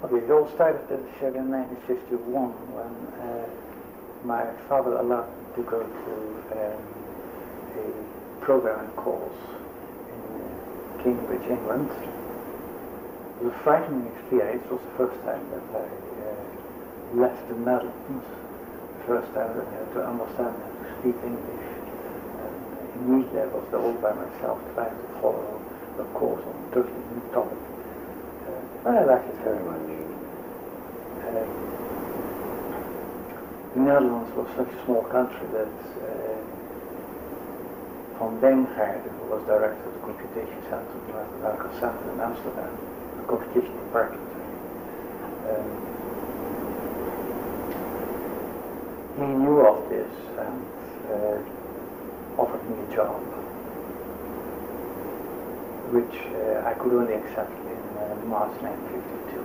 Okay, it all started in 1951 when my father allowed me to go to a programming course in Cambridge, England. It was a frightening experience. It was the first time that I left the Netherlands. The first time that I had to understand and to speak English. And immediately I was there all by myself trying to follow a course on a totally new topic. But I liked it very much. The Netherlands was such a small country that Van Dengaarde, who was director of the computation center, the mathematical center in Amsterdam, the computation department, he knew of this and offered me a job, which I could only accept in March 1952.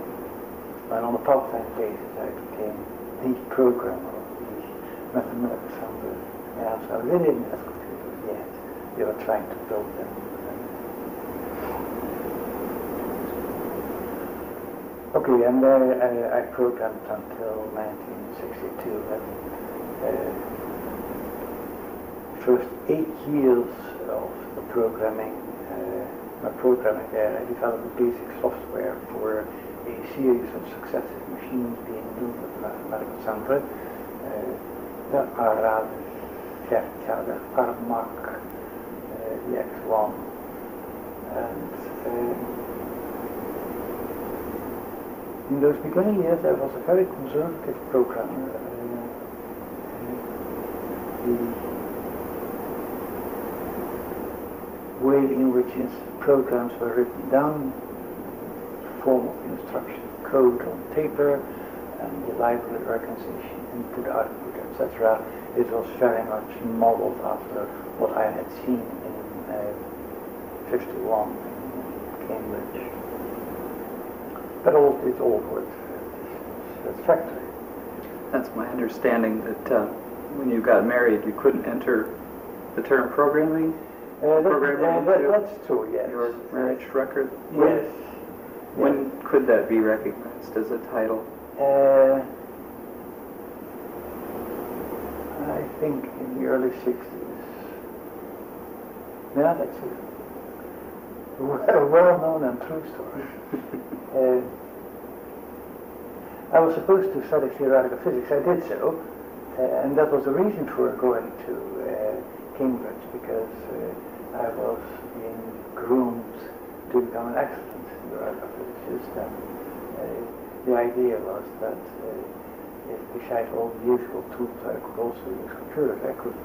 And on a part-time basis, I became the programmer of the mathematical center in Amsterdam. They didn't have computers yet. They were trying to build them. Okay, and I programmed until 1962. And first 8 years of the programming, my programming there, I developed the basic software for a series of successive machines being built at the mathematical center. There are rather Armac, the X1, and in those beginning years I was a very conservative programmer. The way in which programs were written down, form of instruction code on paper, and the library organization, input, output, etc. It was very much modeled after what I had seen in 51 in Cambridge. But it all worked satisfactory. That's my understanding that when you got married, you couldn't enter the term programming? That's true, yes. Your marriage record? Yes. When could that be recognized as a title? I think in the early 60s. Yeah, that's a well-known and true story. I was supposed to study theoretical physics. I did so, and that was the reason for going to Cambridge, because I was being groomed to become an excellent theoretical physicist, and the idea was that if besides all the usual tools I could also use computers, I could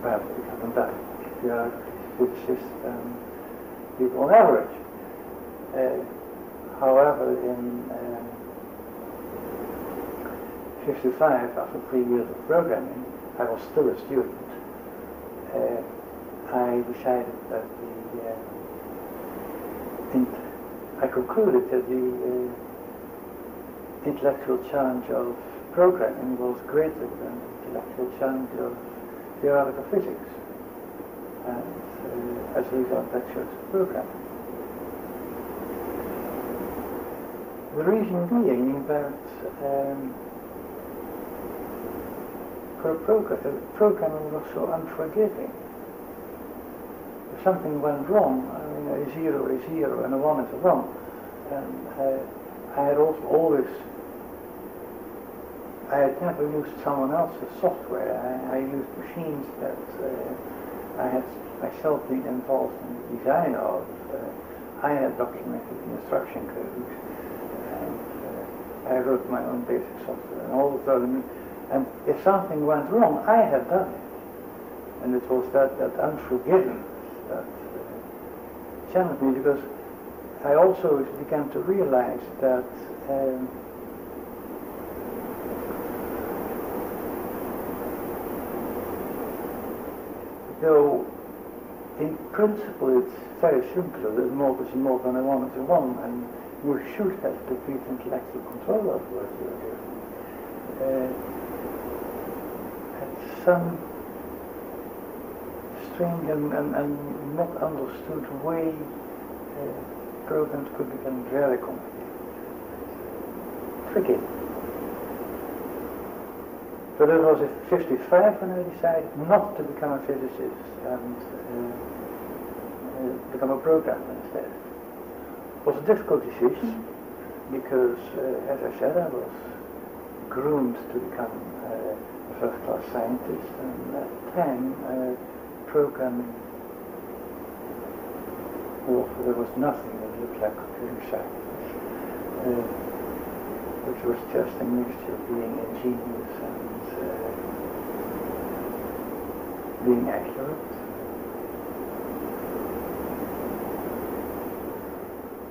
perhaps become a better theoretical physicist than people on average. However, in 55, after 3 years of programming, I was still a student. I decided that I concluded that the intellectual challenge of programming was greater than the intellectual challenge of theoretical physics. And as a result, I chose programming. The reason being that for programming was so unforgiving. If something went wrong, I mean, a 0 is 0 and a 1 is a 1. And I had also always, I had never used someone else's software. I used machines that I had myself been involved in the design of. I had documented the instruction codes, and I wrote my own basic software and all of that. And if something went wrong, I had done it. And it was that unforgiveness that challenged me, because I also began to realize that though in principle it's very simple, that mod is a mod and a 1 is a 1, and you should have complete intellectual control of what you're doing. Some strange and not understood way, programs could become very complicated. tricky. So that was at 55 when I decided not to become a physicist and become a programmer instead. It was a difficult decision because, as I said, I was groomed to become a first-class scientist, and at the time programming, well, there was nothing that looked like computer science, which was just a mixture of being ingenious and being accurate.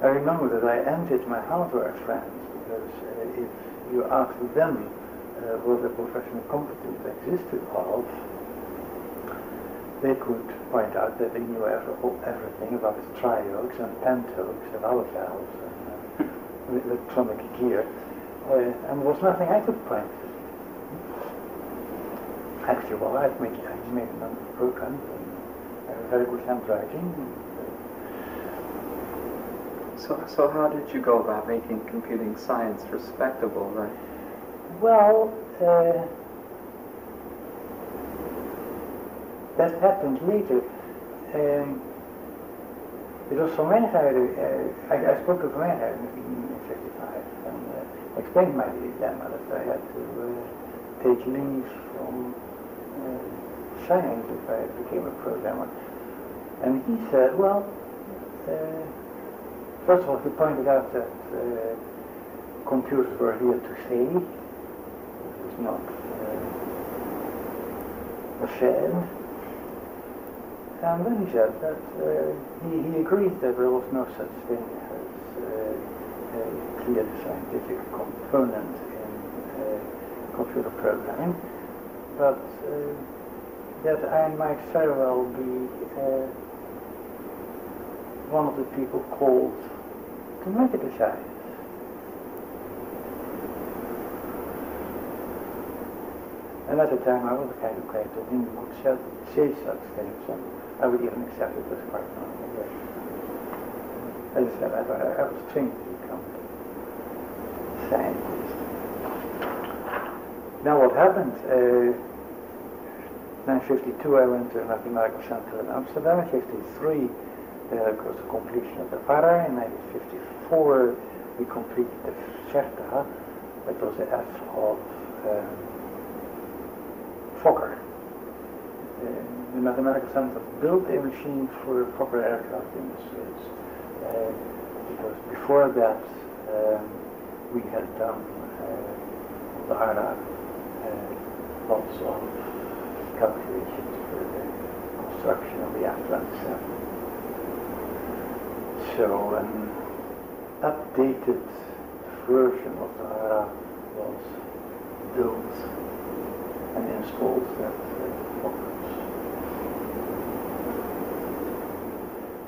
I remember that I envied my hardware friends because if you asked them what the professional competence existed of, they could point out that they knew everything about triodes and pentodes and ALGOLs and electronic gear, and there was nothing I could point to. Actually, well, I made a number of programs and I have very good handwriting. So how did you go about making computing science respectable then? Well, that happened later. It was for me, I spoke to Frana in 55 and explained my dilemma that I had to take leave from science if I became a programmer. And he said, well, first of all, he pointed out that computers were here to stay. It was not a fad. And then he said that he agreed that there was no such thing as a clear scientific component in computer programming, but that I might very well be one of the people called to medical science. And at the time I was the kind of guy to whom you would say such things, and I would even accept it as quite normal. Yes. As I said, I was trained to become a scientist. Now what happened? 1952 I went to a mathematical center in Amsterdam. In 1953 there was the completion of the Frana. In 1954 we completed the Ph.D. That was the F of Fokker. The mathematical center built a machine for Fokker aircraft industries. Because before that we had done the Frana lots of calculations for the construction of the F-27. So an updated version of the Frana was built and installed at Fokker.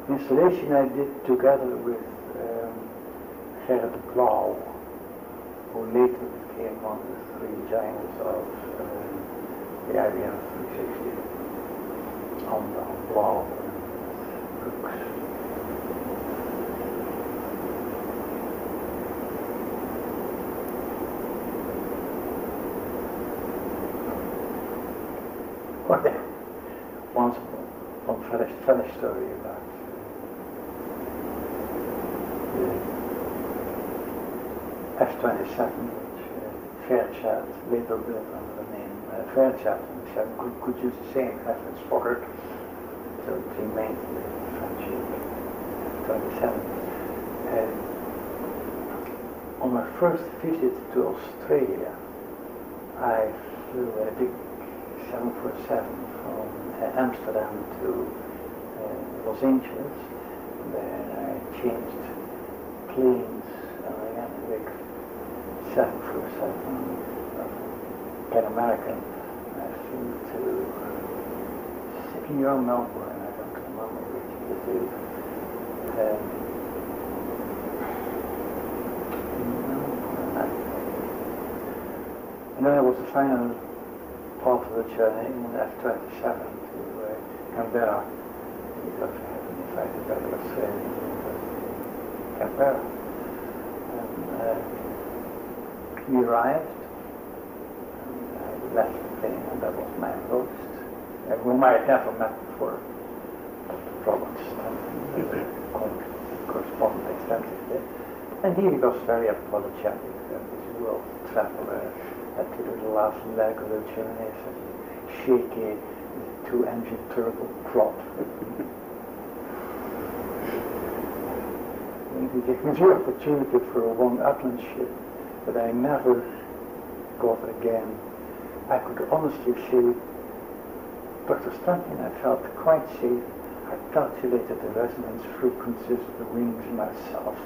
The installation I did together with Gerrit Blauw, who later became one of the three giants of the IBM 360, on Blauw and Brooks. Well, once one funny story about the F-27, which Fairchild later built under the name Fairchild, and could use the same F as Fokker, so it remained the French F-27. On my first visit to Australia, I flew a big 747 from Amsterdam to Los Angeles. Then I changed planes and I got a big 747 Pan American. I flew to Sydney or Melbourne, I don't remember which of the two. And then it was the final part of the journey in F-27 to Canberra, because I had been invited by the Australian Canberra. And we arrived, and I left the plane, and that was my host, whom I had never met before, Dr. Province, and corresponded extensively. And he was very apologetic that this world traveler had to do the last leg of the journey, such a shaky, two-engine turbo prop. And he gave me the opportunity for a long upland ship that I never got again. I could honestly say, Dr. Stanton, I felt quite safe. I calculated the resonance frequencies of the wings myself.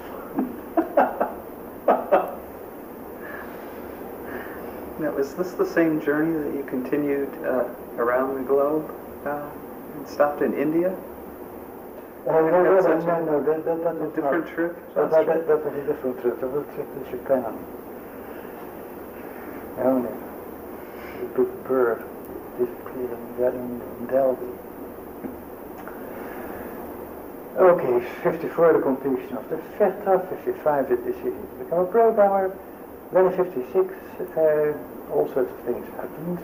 Now, is this the same journey that you continued around the globe and stopped in India? No, that was a different trip? That was a different trip. That was a trip to Japan. Only the big bird disappeared in Delhi. Okay, 54, the completion of the FETA, 55, the decision to become a programmer, then 56, all sorts of things happened.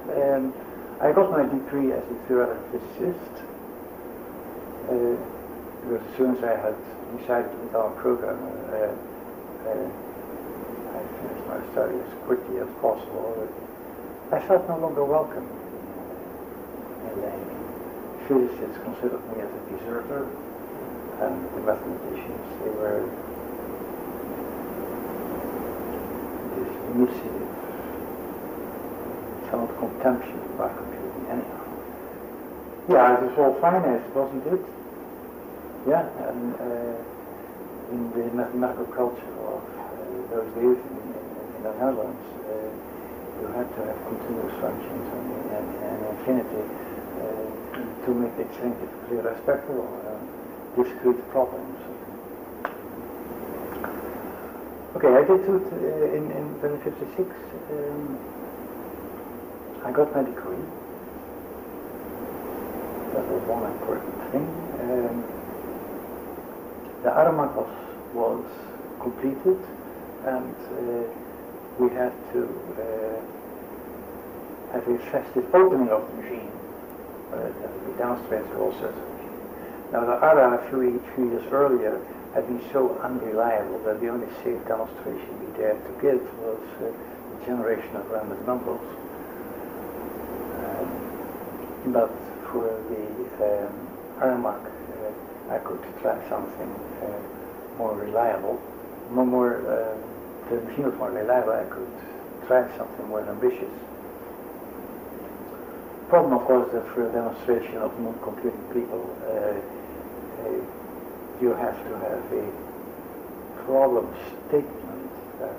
I got my degree as a theoretical physicist, because as soon as I had decided to become a programmer, I finished my studies as quickly as possible. I felt no longer welcome. Physicists considered me as a deserter, and the mathematicians, they were dismissive, somewhat contemptuous by computing anyhow. Yeah, it was all finance, wasn't it? Yeah, and in the mathematical culture of those days in the Netherlands, you had to have continuous functions and infinity to make the scientifically respectable. Discrete problems. Okay, I did it in 1956. I got my degree. That was one important thing. The Aramak was completed, and we had to have a festive opening of the machine. It had to be downstairs to all sorts of machines. Now the ARA a few years earlier had been so unreliable that the only safe demonstration we dared to give was the generation of random numbers. But for the ARMAC, I could try something more reliable. The machine was more reliable, I could try something more ambitious. The problem, of course, is that for a demonstration of non-computing people, you have to have a problem statement that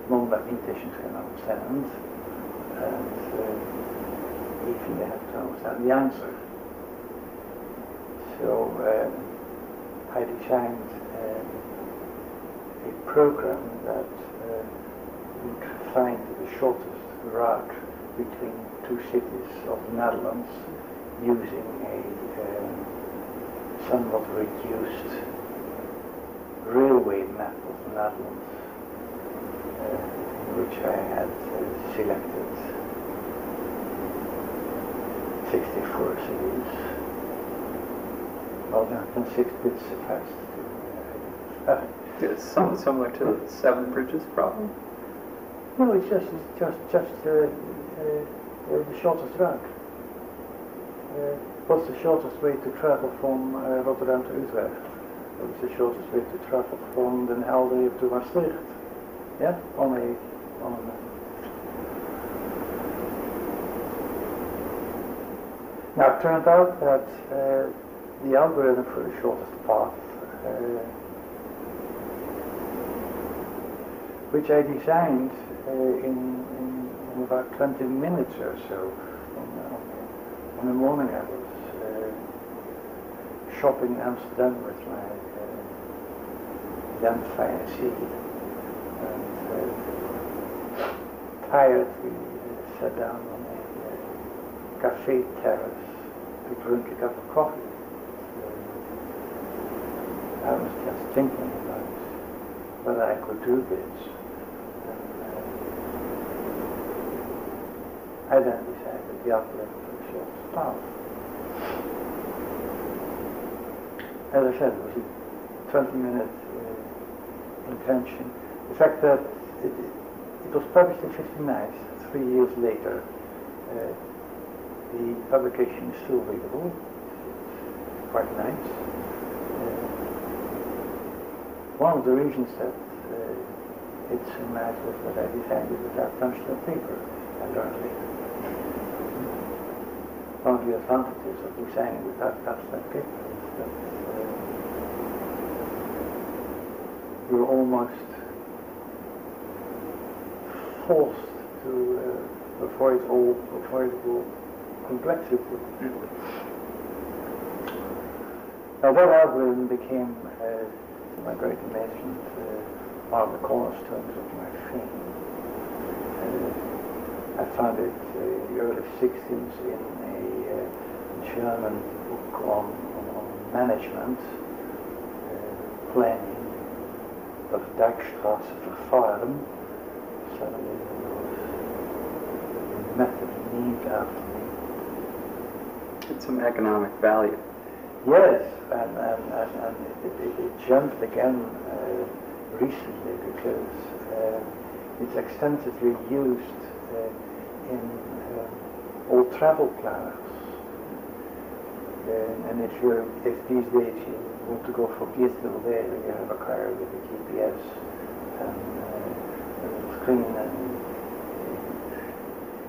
non-mathematicians can understand, and even they have to understand the answer. So I designed a program that would find the shortest route between two cities of the Netherlands using a somewhat reduced railway map of the Netherlands, in which I had selected 64 cities. Well, then 6 bits sufficed to It's somewhat similar to the 7 bridges problem? No, it's just the shortest route. What's the shortest way to travel from Rotterdam to Utrecht? What's the shortest way to travel from Den Helder to Maastricht? Yeah, on a Now it turned out that the algorithm for the shortest path, which I designed in about 20 minutes or so. In the morning I was shopping in Amsterdam with my young fiancée, and tired, we sat down on a cafe terrace to drink a cup of coffee. I was just thinking about whether I could do this. And I then decided the algorithm for the shortest path. As I said, it was a 20-minute invention. The fact that it was published in 59, 3 years later. The publication is still readable. It's quite nice. One of the reasons that it's so nice was that I designed it without tungsten paper, I learned later. One of the advantages of designing without tungsten paper is that you're almost forced to avoid all avoidable complexity. Now that algorithm became, to my great amazement, one of the cornerstones of my fame. I found it in the early 60s in a German book on management, planning, of Dijkstra verfahren. Suddenly there was a method named after me. It's some economic value. Yes, and it jumped again recently because it's extensively used in all travel planners. And if these days you want to go for Gisdel there, you have a car with a GPS and a little screen and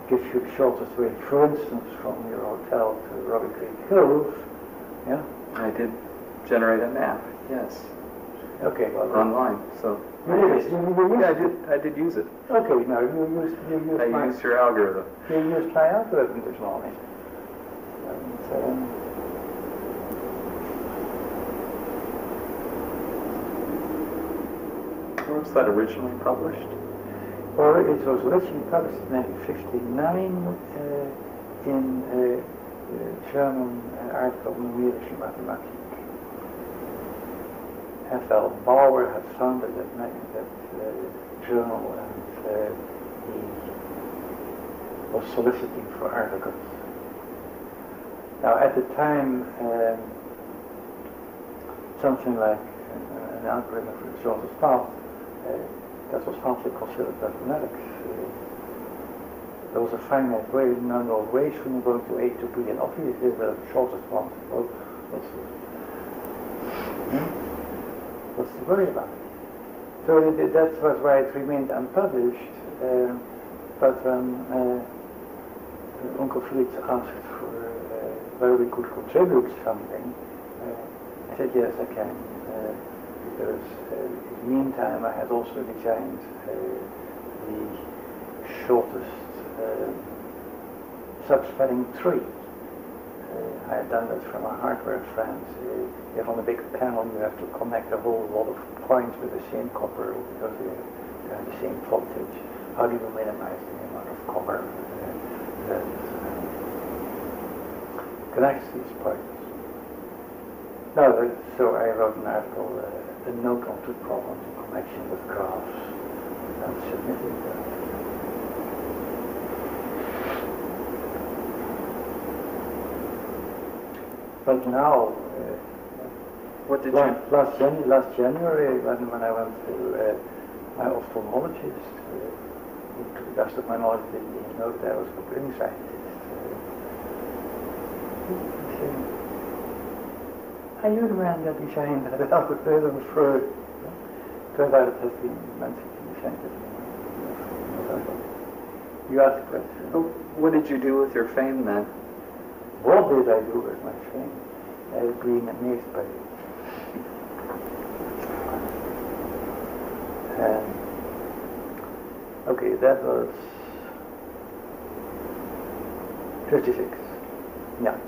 it gives you the shortest way, for instance, from your hotel to Robbie Creek Hills. Yeah? I did generate a map, yes. Okay, well, online, so. I did use it. Okay, now you used your algorithm. You used my algorithm this morning. And, where was that originally published? Well, it was originally published in 1959 in a German article Numerische Mathematik. F.L. Bauer had founded that journal and he was soliciting for articles. Now at the time, something like an algorithm for the shortest path, that was hardly considered mathematics. There was a finite way, number of ways from going to A to B, and obviously the shortest one. Well, what's to worry about? So that was why it remained unpublished. But Uncle Felix asked for whether we could contribute something. I said yes, I can. Because in the meantime I had also designed the shortest subspelling tree. I had done that from a hardware friend. You have on a big panel, you have to connect a whole lot of points with the same copper because they have the same voltage. How do you minimize the amount of copper that connects these points? No, so I wrote an article, a note on two problems in connection with graphs, and submitted that. But now, what did last January, when I went to my ophthalmologist, who, to the best of my knowledge, didn't even know that I was a computing scientist. He said, "Are you the man that designed that algorithm for?" Turned out it has been mentioned in the scientific. You asked the question. So what did you do with your fame then? What did I do with my fame? I was being amazed by it. Okay, that was 56. Yeah.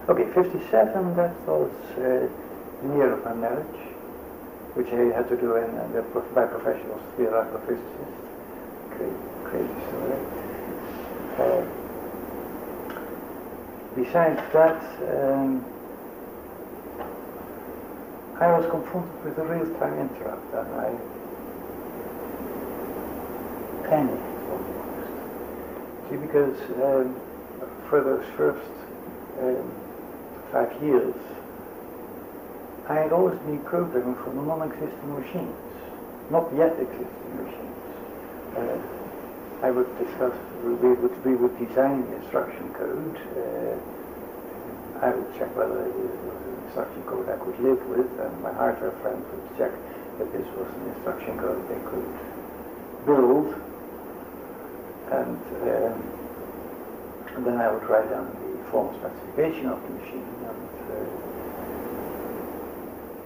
Okay, 57, that was the year of my marriage, which I had to do by professionals, theoretical physicist. Crazy story. Besides that, I was confronted with a real-time interrupt, and I panicked almost. See, because for those first 5 years, I had always been programming for non-existing machines, not yet existing machines. I would discuss, we would design the instruction code. I would check whether it was an instruction code I could live with, and my hardware friends would check that this was an instruction code they could build. And then I would write down the formal specification of the machine, and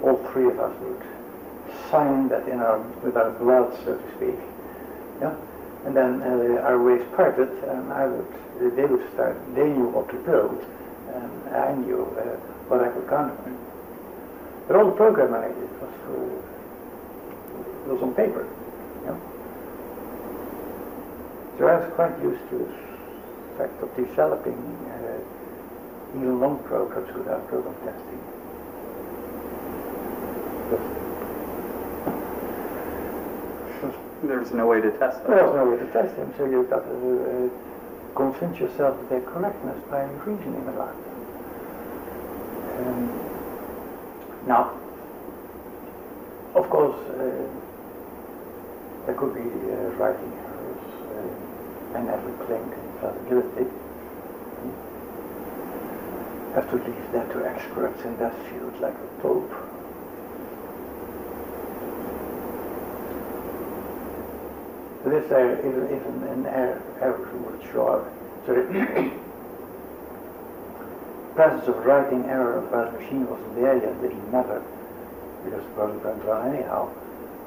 all 3 of us would sign that with our blood, so to speak. Yeah? And then our ways parted, and they would start. They knew what to build, and I knew what I could count on. But all the programming I did was on paper. Yeah? So I was quite used to the fact of developing even long programs without program testing. There's no way to test them. There's no way to test them, so you've got to convince yourself of their correctness by reasoning about them. Now, of course, there could be writing errors. I never claimed infallibility. Have to leave that to experts in that field, like the Pope. But if an error would show up, so the presence of writing error while the machine wasn't there yet didn't matter, because the program went on anyhow,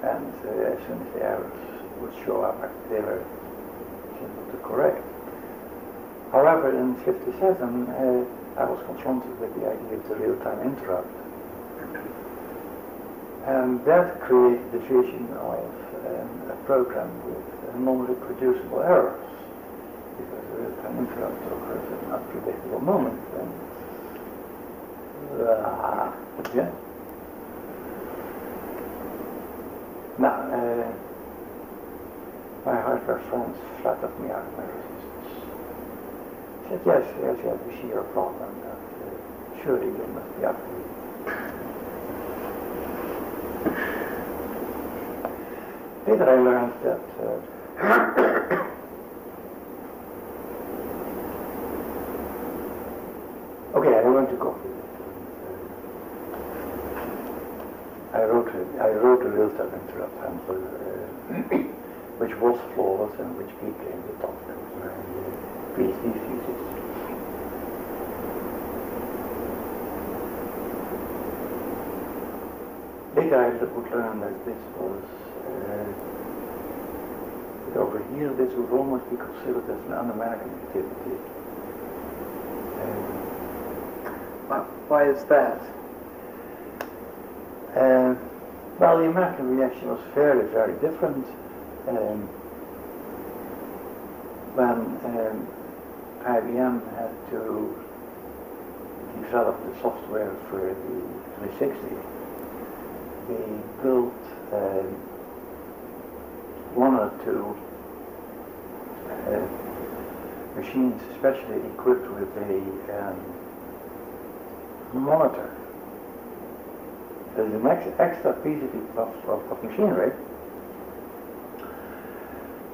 and as soon as the errors would show up, they were simple to correct. However, in '57, I was confronted with the idea of the real-time interrupt. And that created the vision of a program with non-reproducible errors, because the real-time interrupt occurs at an unpredictable moment. And, yeah. Now, my hardware friends flattered me out of my resistance. Said, yes, we see your problem, but surely you must be up to it. Later I learned that okay, I went to copy it. I wrote a real-time interrupt handler, which was flawless and which became the topic of my Ph.D. thesis. Later I would learn that this was, over here, this would almost be considered as an un-American activity. Why is that? Well, the American reaction was very, very different. When IBM had to develop the software for the 360, they built 1 or 2 machines specially equipped with a monitor. There's an extra piece of machinery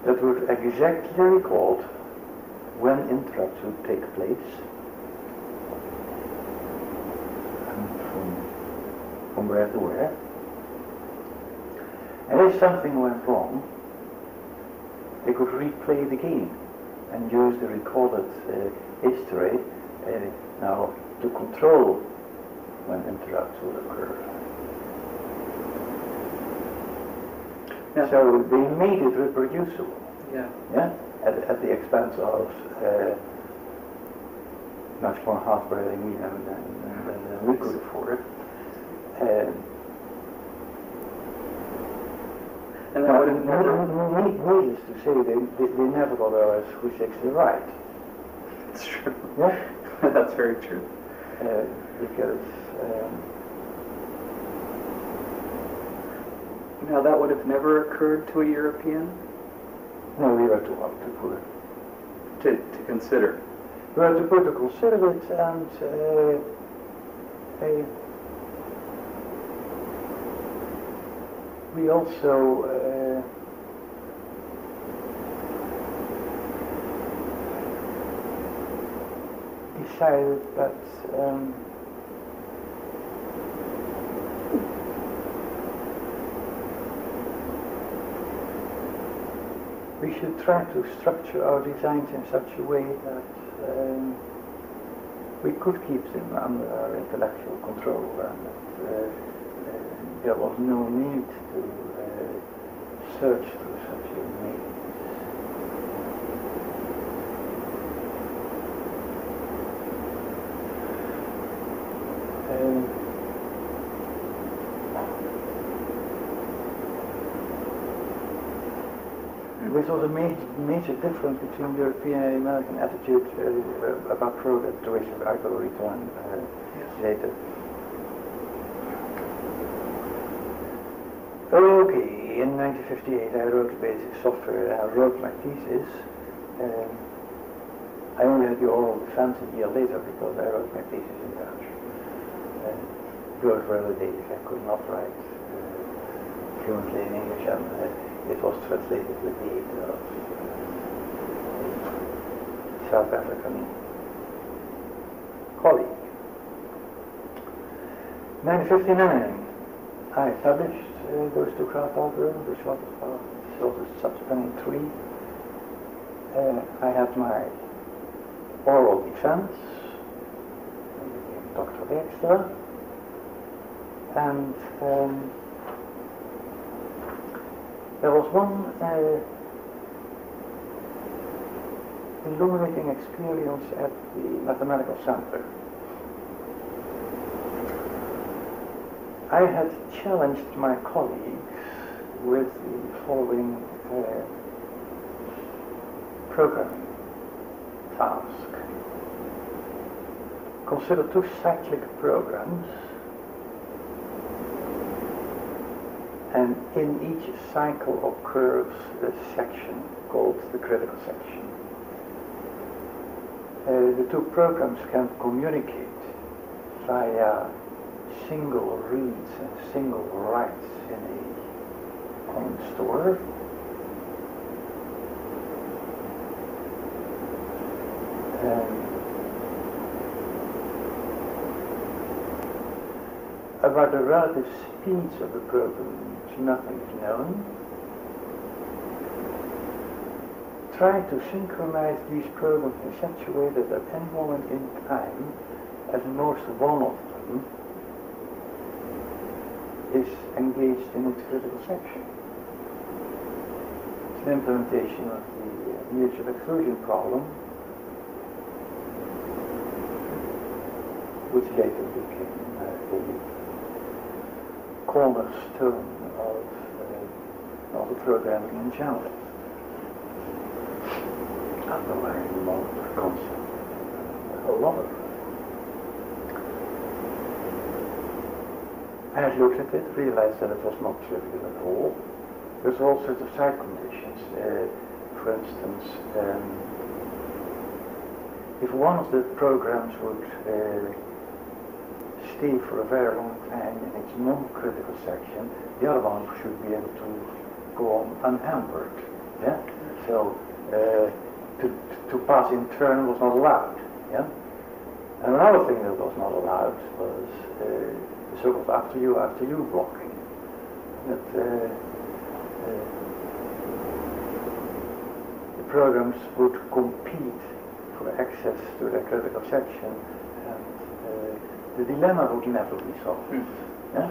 that would exactly record when interrupts would take place and from where to where. And if something went wrong, they could replay the game and use the recorded history now to control when interrupts would occur. Yeah. So they made it reproducible. Yeah. Yeah. At the expense of much more hardware than we could afford. And that would have needless to say, they never got ours who's actually right. It's true. Yeah? That's very true. Because now that would have never occurred to a European? no, we were too poor. to consider? Well, to put to consider it, and we also decided that we should try to structure our designs in such a way that we could keep them under our intellectual control, and that there was no need to search for such a means. This was a major difference between European and American attitude about progress, to which I will return later. Okay, in 1958 I wrote basic software. I wrote my thesis. I only had the oral defense a year later because I wrote my thesis in Dutch. Those were the days I could not write fluently in English, and it was translated with the aid of a South African colleague. 1959, I published those two craft algorithms, which was a subsequent 3. I had my oral defense, I became Dr. Dijkstra, and there was one illuminating experience at the Mathematical Center. I had challenged my colleagues with the following programming task. Consider 2 cyclic programs, and in each cycle occurs a section called the critical section. The 2 programs can communicate via single reads and single writes in a common store. About the relative speeds of the programs, nothing is known. Try to synchronize these programs in such a way that at any moment in time, at most one of them is engaged in its critical section. It's an implementation of the mutual exclusion problem, which later became the cornerstone of the programming in general, underlying the modular concept, a whole lot of it. I had looked at it, realized that it was not trivial at all. There's all sorts of side conditions. For instance, if one of the programs would stay for a very long time in its non-critical section, the other one should be able to go on unhampered. Yeah? So to pass in turn was not allowed. Yeah? And another thing that was not allowed was the so-called after you blocking. That the programs would compete for access to the critical section, and the dilemma would never be solved. Yeah?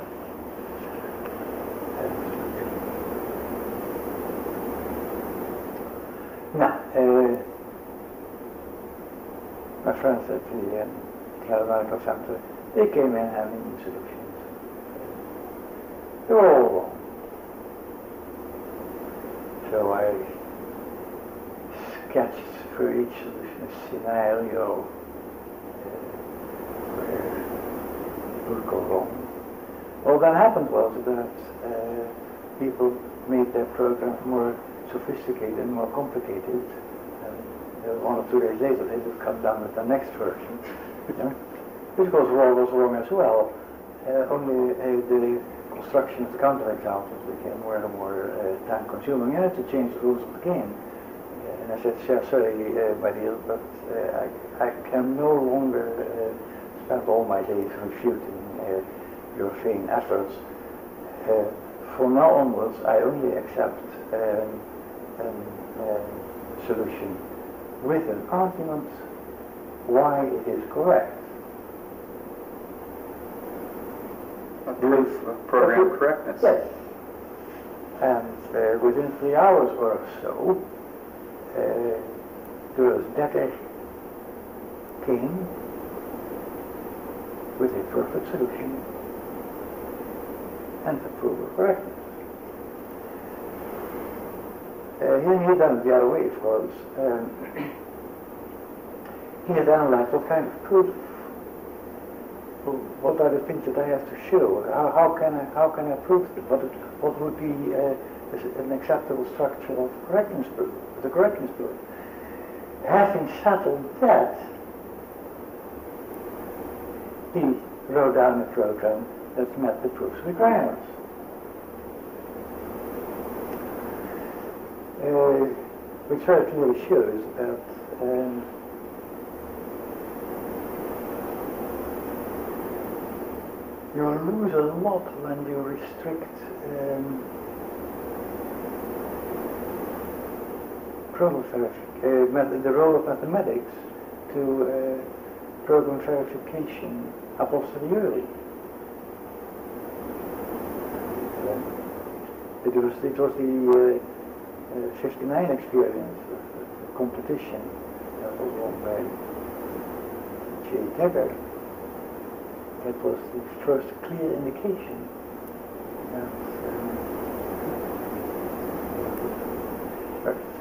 Now, my friends at the Mathematical Center, they came in having solutions. They were all wrong. So I sketched for each solution a scenario where it would go wrong. All that happened was that people made their programs more sophisticated and more complicated, and 1 or 2 days later they would come down with the next version, which was wrong as well. Only the construction of the counterexamples became more and more time-consuming. You had to change the rules of the game. And I said, sorry, my dear, but I can no longer spend all my days refuting your vain efforts. From now onwards, I only accept a solution with an argument why it is correct. A proof of program correctness. Yes. And within 3 hours or so, Dekker came with a perfect solution and the proof of correctness. He had done it the other way, of course. He had analyzed what kind of proof. What are the things that I have to show? How can I prove it? What would be an acceptable structure of correctness proof? The correctness proof. Having settled that, he wrote down a program that met the proof's requirements. Which very clearly shows that you lose a lot when you restrict the role of mathematics to program verification a posteriori. It was the 59 experience of competition that was won by Dekker. That was the first clear indication that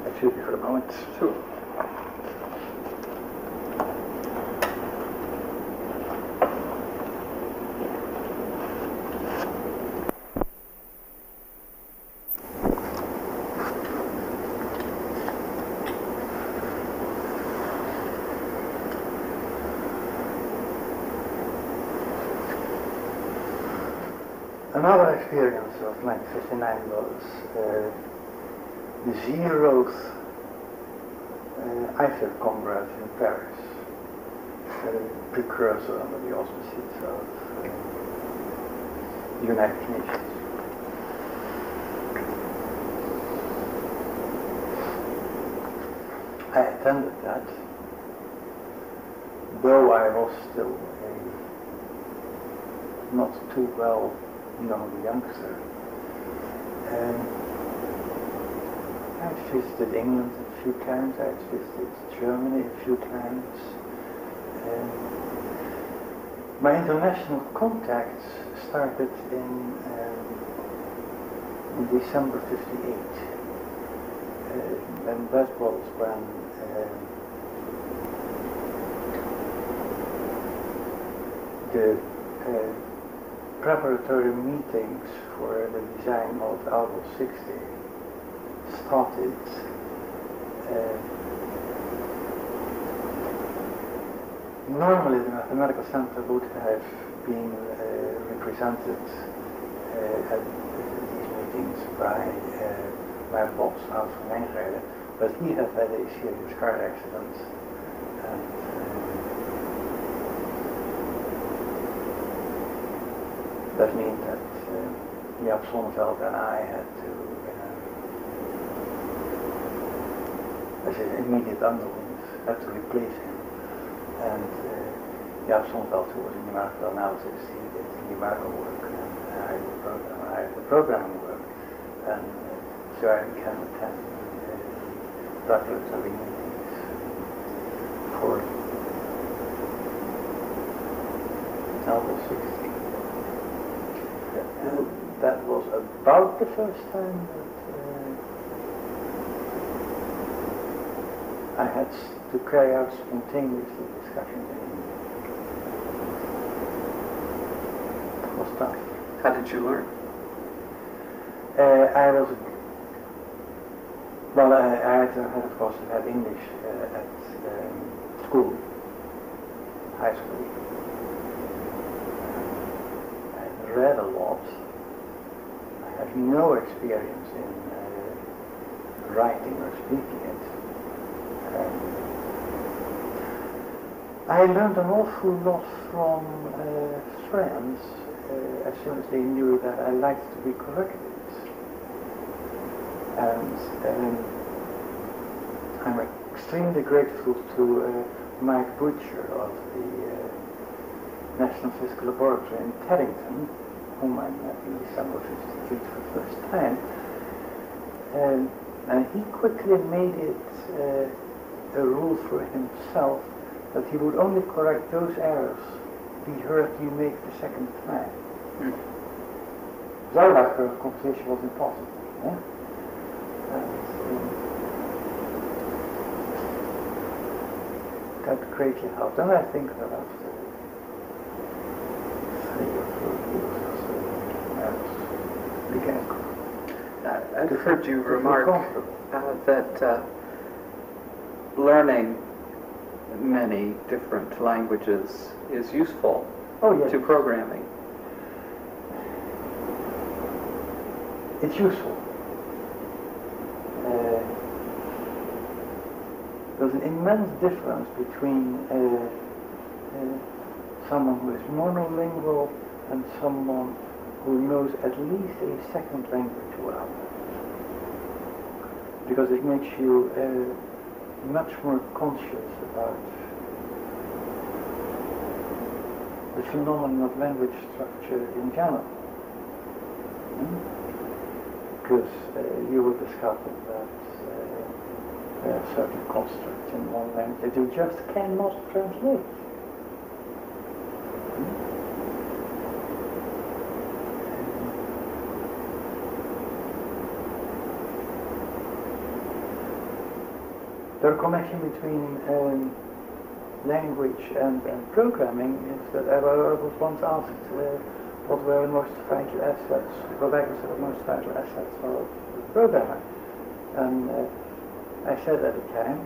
excuse me for a moment. Sure. Another experience of 1959 was the zeroth Eiffel Congress in Paris, a precursor under the auspices of the United Nations. I attended that, though I was still a not too well known youngster. I visited England a few times, I visited Germany a few times. My international contacts started in December '58. And that was when the preparatory meetings for the design of ALGOL 60 started. Normally the mathematical center would have been represented at these meetings by my boss, Hans van Engrijden, but he had had a serious car accident. And, that meant that Jaap Sonneveld and I had to, as an immediate underlings, had to replace him. And Jaap Sonneveld, who was in numerical analysis, he did the numerical work, and I did the programming work. And so I can attend preparatory meetings for ALGOL 60. That was about the first time that I had to carry out spontaneous discussions. It was tough. How did you learn? I was Well, I had, of course, had English at school, high school. I read a lot. I have no experience in writing or speaking it. I learned an awful lot from friends as soon as they knew that I liked to be corrected. And I'm extremely grateful to Mike Butcher of the National Physical Laboratory in Teddington, whom I met in December of '53 for the first time. And he quickly made it a rule for himself that he would only correct those errors he heard you make the second time. Because otherwise the conversation was impossible. Yeah? That greatly helped. And I think that after 3 or 4 years or so, I began I've heard you remark that learning many different languages is useful to programming. It's useful. There's an immense difference between someone who is monolingual and someone who knows at least a second language well. Because it makes you much more conscious about the phenomenon of language structure in general. Because you will discover that there are certain constructs in one language that you just cannot translate. The connection between language and programming is that I was once asked what were the most vital assets, what I consider the most vital assets of the programmer. And I said at the time,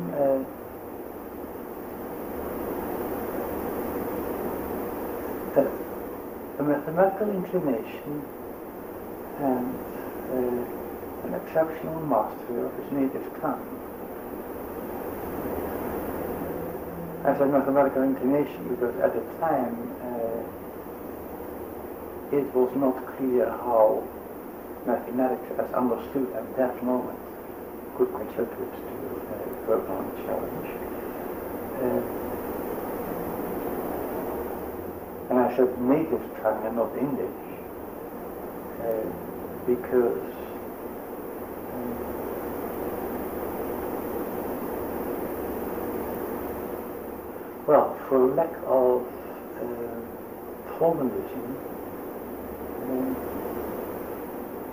that a mathematical inclination and an exceptional mastery of his native tongue. I said mathematical inclination because at the time it was not clear how mathematics as understood at that moment could contribute to programming challenge. And I said native tongue and not English because well, for lack of formalism,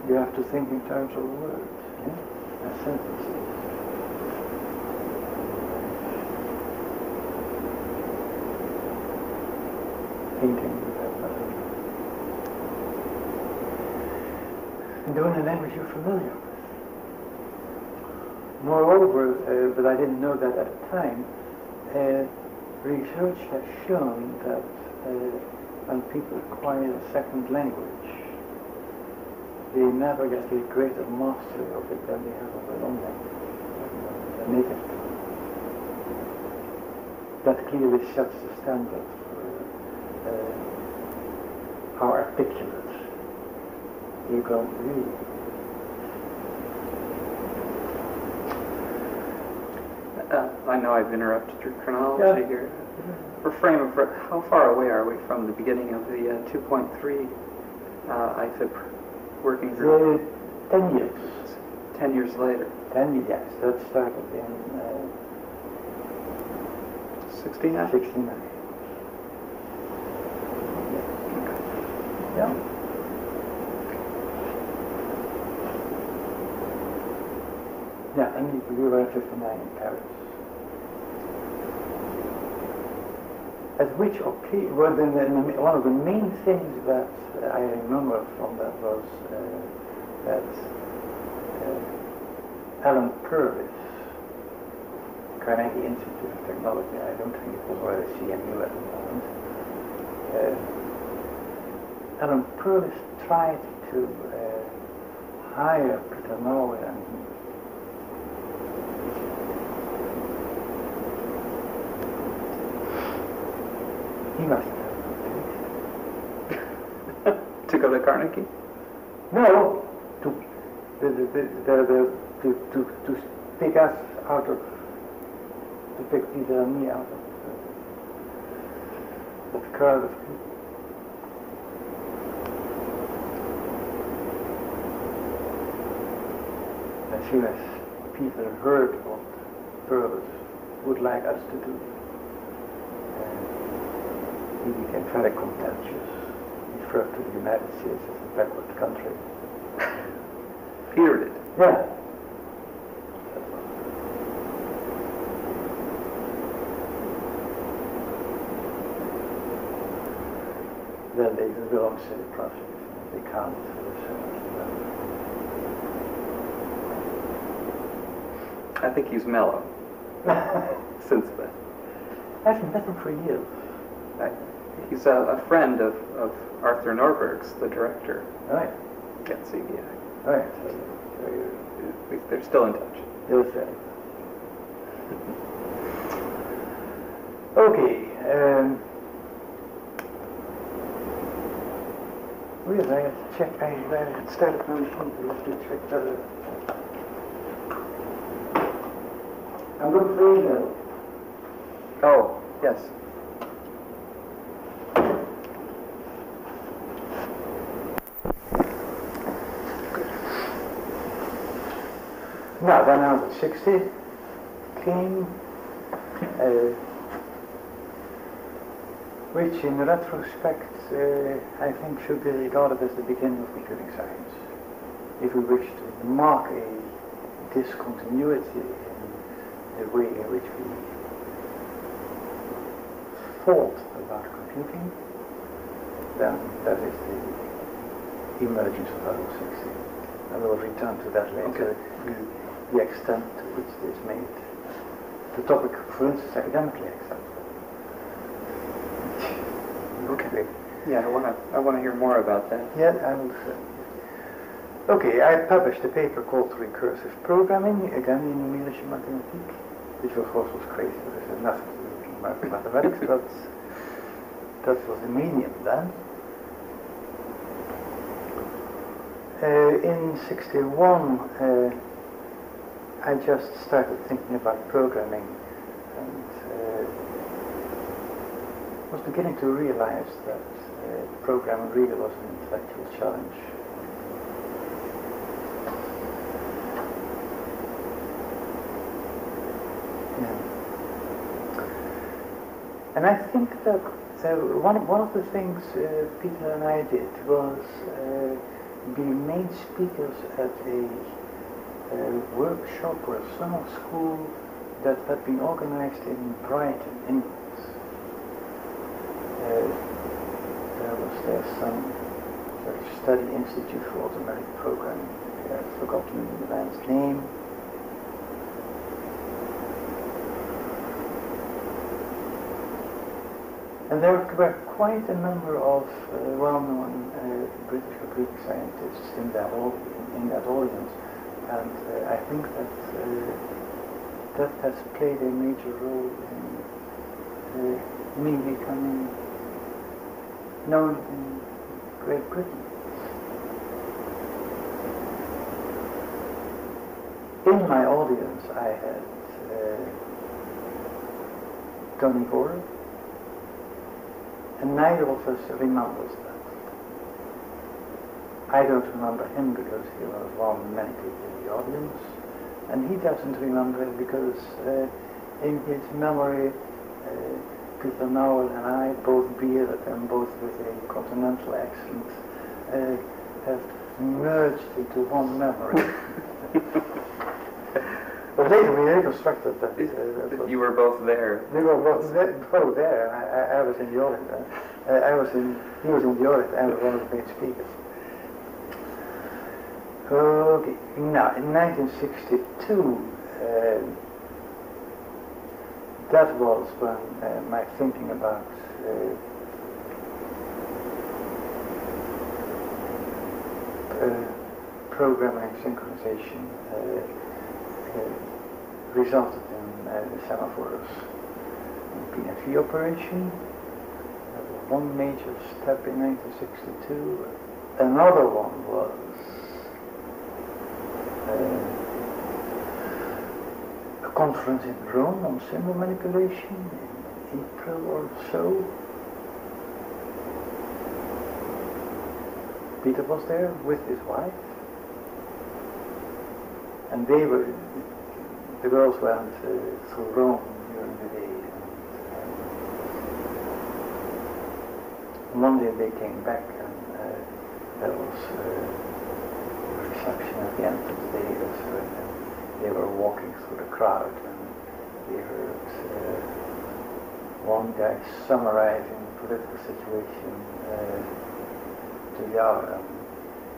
you have to think in terms of words, and sentences. Thinking and doing a language you're familiar with. Moreover, but I didn't know that at the time, research has shown that when people acquire a second language, they never get a greater mastery of it than they have of their own language, their native tongue. That clearly sets the standard for how articulate you're going to be. I know I've interrupted your chronology here. For frame of how far away are we from the beginning of the 2.3 IFIP working group? 10 years. 10 years later. 10 years. That started in 69? 69. Yeah. Yeah, and we were at 59 in Paris. At which occasion, one of the main things that I remember from that was that Alan Purvis, Carnegie Institute of Technology. I don't think it was already CMU at the moment. Alan Purvis tried to hire Peter Norway, and he must have To go to Carnegie? no, to pick us out of, to pick Peter and me out of that crowd of people. As soon as Peter heard what Purvis would like us to do, he became very contentious. He referred to the United States as a backward country. Peter did? Yeah. Then they belong to the project. They can't. I think he's mellow since then. I've met him for years. He's a friend of Arthur Norberg's, the director Right. at CBI. Right. They're still in touch. Yes, sir. Okay. Wait, I have to check. I had started my machine to check that. I'm looking for email. Oh, yes. Now, 160 came, which in retrospect I think should be regarded as the beginning of computing science. If we wish to mark a discontinuity in the way in which we thought about computing, then that is the emergence of ALGOL. I will return to that later. Okay. The extent to which this made the topic, for instance, academically acceptable. Okay. Yeah, I want to hear more about that. Yeah, I will say. Okay, I published a paper called Recursive Programming, again in Numerische Mathematik, which of course was crazy, because there's nothing to do with mathematics, but that was the medium then. In '61, I just started thinking about programming, and was beginning to realize that programming really was an intellectual challenge. Yeah. And I think that one of the things Peter and I did was be main speakers at a workshop or a summer school that had been organized in Brighton, England. There's some sort of study institute for automatic programming. I've forgotten the man's name. And there were quite a number of well-known British or Greek scientists in that audience, and I think that that has played a major role in me becoming known in Great Britain. In my audience, I had Tony Gore, and neither of us remembers that. I don't remember him because he was one of many people in the audience, and he doesn't remember it because in his memory, Peter Nowell and I, both bearded and both with a continental accent, have merged into one memory. But later we reconstructed that. You were both there. We were both there. I was in the audience. He was in the audience. I was one of the main speakers. Okay, now in 1962, that was when my thinking about programming synchronization resulted in semaphores and P&V operation. That was one major step in 1962. Another one was a conference in Rome on symbol manipulation in April or so. Peter was there with his wife, and the girls went through Rome during the day. And one day they came back, and there was a reception at the end of the day. They were walking through the crowd, and they heard one guy summarizing the political situation to the other. And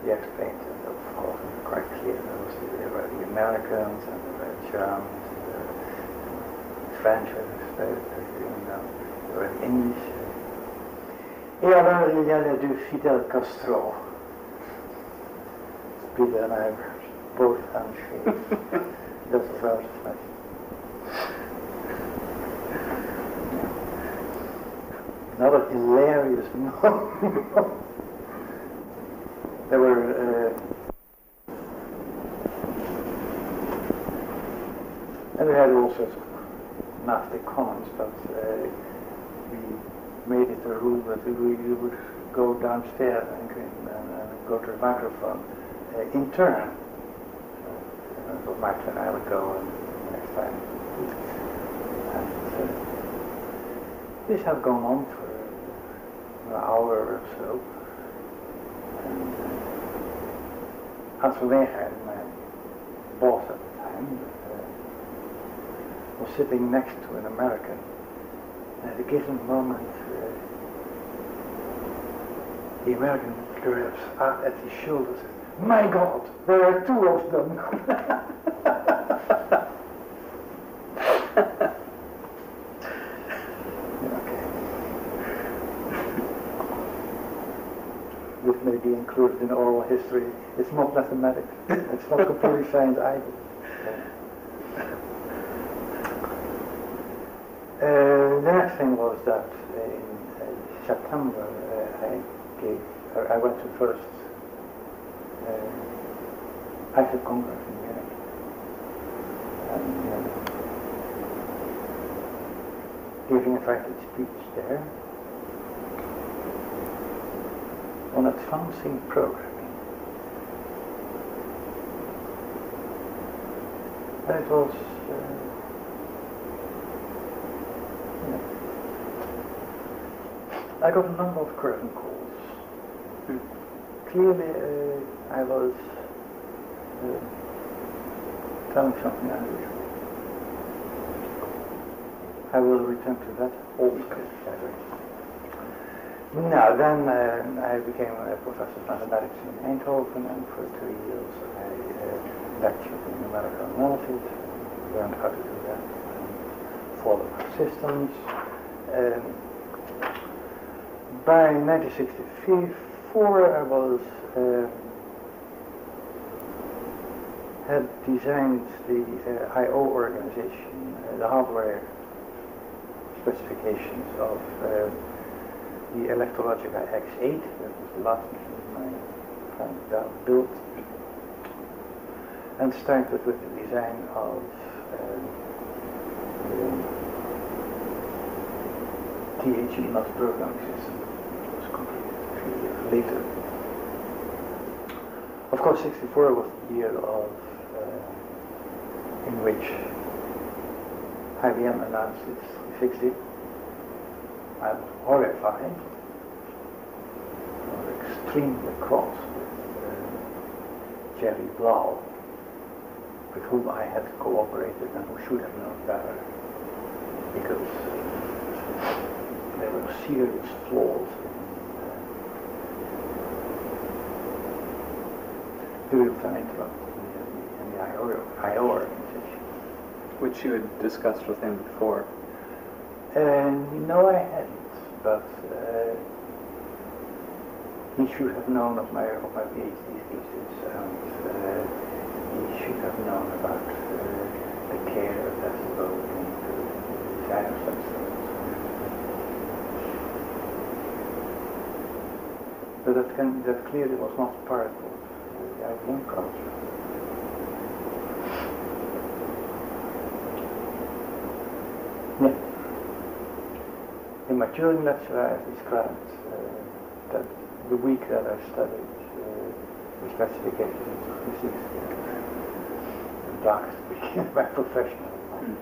he explained it, of course, quite clear. There were the Americans, and there were the Germans, and the French, there were the English. Et alors il y a les deux Fidel Castro. Peter and I were both handshakes. That's the first thing. Another hilarious moment. There were and we had all sorts of nasty comments, but we made it a rule that we would go downstairs and go to the microphone in turn. So it was my turn, I would go, and next time. And this had gone on for an hour or so. And Hans van Weegheim, my boss at the time, was sitting next to an American. And at a given moment, the American grabs out at his shoulders and says, "My God, there are two of them." This may be included in oral history. It's not mathematics. It's not computer science either. The next thing was that in September I went to first IFIP Congress in Munich, and giving a invited speech there on advancing programming. And it was I got a number of curtain calls. Clearly I was telling something unusual. I will return to that also. Now then I became a professor of mathematics in Eindhoven, and for 2 years I lectured in numerical analysis, learned how to do that, and follow systems. By 1964 I was had designed the I/O organization, the hardware specifications of the Electrologica X8. That was the last machine my friend built, and started with the design of THE multi programming system. It was completed a few years later. Of course, 64 was the year of in which IBM announced its 360. I was horrified. I was extremely cross with Jerry Blau, with whom I had cooperated and who should have known better, because there were serious flaws period of time interrupted in the IO organization. Which you had discussed with him before. No, I hadn't, but he should have known of my Ph.D. thesis, and he should have known about the care that's devoted into the design of substance. But that clearly was not part of the IBM culture. Yeah. In my Turing lecture, I have described that the week that I studied the specifications into physics, the darkest week in my professional life.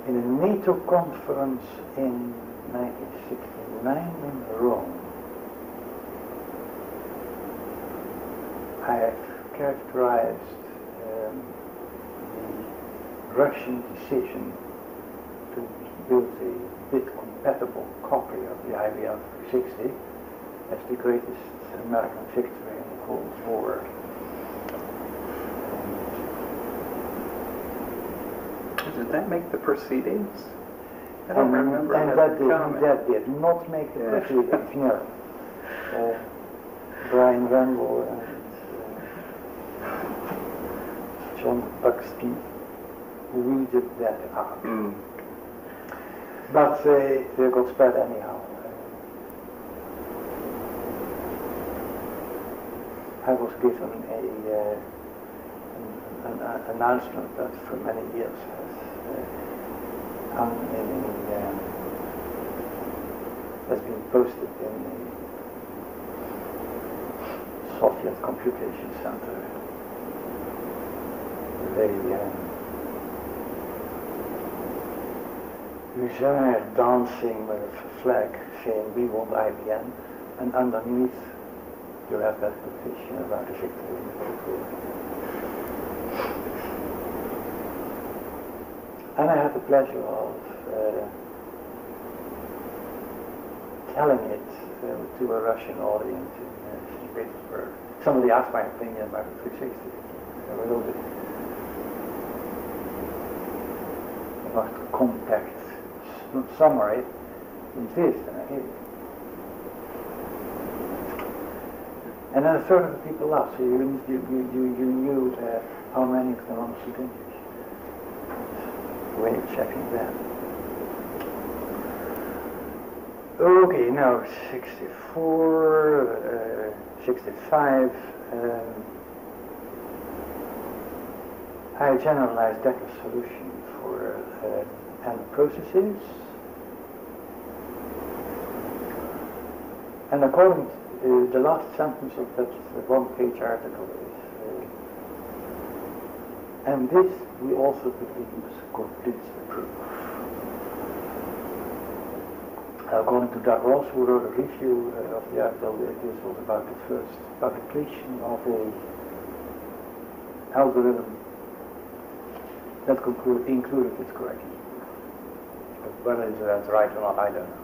In a NATO conference in 1969 in Rome, I have characterized the Russian decision to build a bit-compatible copy of the IBM 360 as the greatest American victory in the Cold War. Did that make the proceedings? I don't remember. And that did not make the proceedings, no. Brian Randall and John Buxton weeded that out. But they got spread anyhow. I was given an announcement that for many years has been posted in the Soviet Computation Center. Hussar dancing with a flag saying we want IBM, and underneath you have that petition about the victory in the Cold War. And I had the pleasure of telling it to a Russian audience in St. Petersburg. Somebody asked my opinion about the 360. A little bit about the compact summary in this, and I hate it. And then a third of the people laughed, so you knew how many of them understood English. Way of checking that. Okay, now 64, 65. I generalized Decker's solution for end processes. And according to the last sentence of that one-page article is, and this we also believe completes the proof. According to Doug Ross, who wrote a review of the article, this was about the first publication of a algorithm that included this correction. But whether that's right or not, I don't know.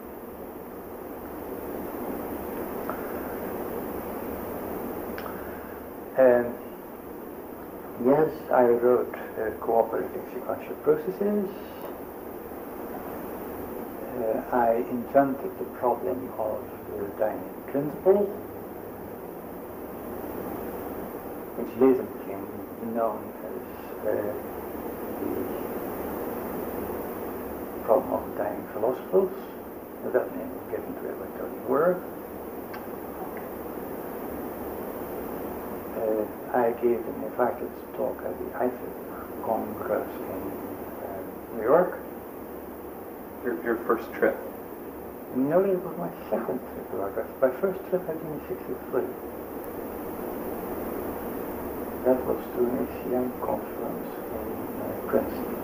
And yes, I wrote cooperating sequential processes. I invented the problem of the dynamic principle, which later became known as the problem of the dynamic philosophers. That name was given to it by Tony Word. I gave an invited talk at the IFIP Congress in New York. Your first trip? No, it was my second trip to Congress. My first trip had been in '63. That was to an ACM conference in Princeton.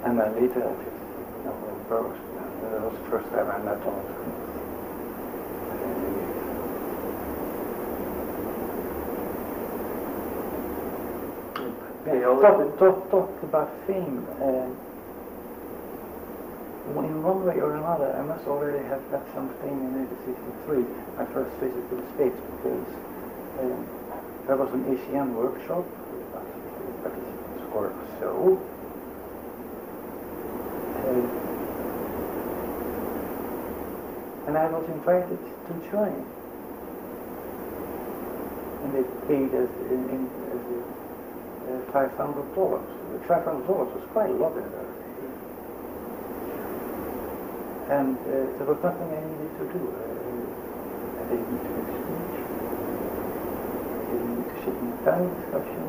And then later I did a number of boroughs. That was the first time I met Donald Trump. Talk about fame. In one way or another, I must already have had some fame in 1963, my first visit to the States, because there was an ACM workshop, participants or so. And I was invited to join. And they paid us $500. $500 was quite a lot in those days. And there was nothing I needed to do. I didn't need to make a speech. I didn't need to sit in a panel discussion.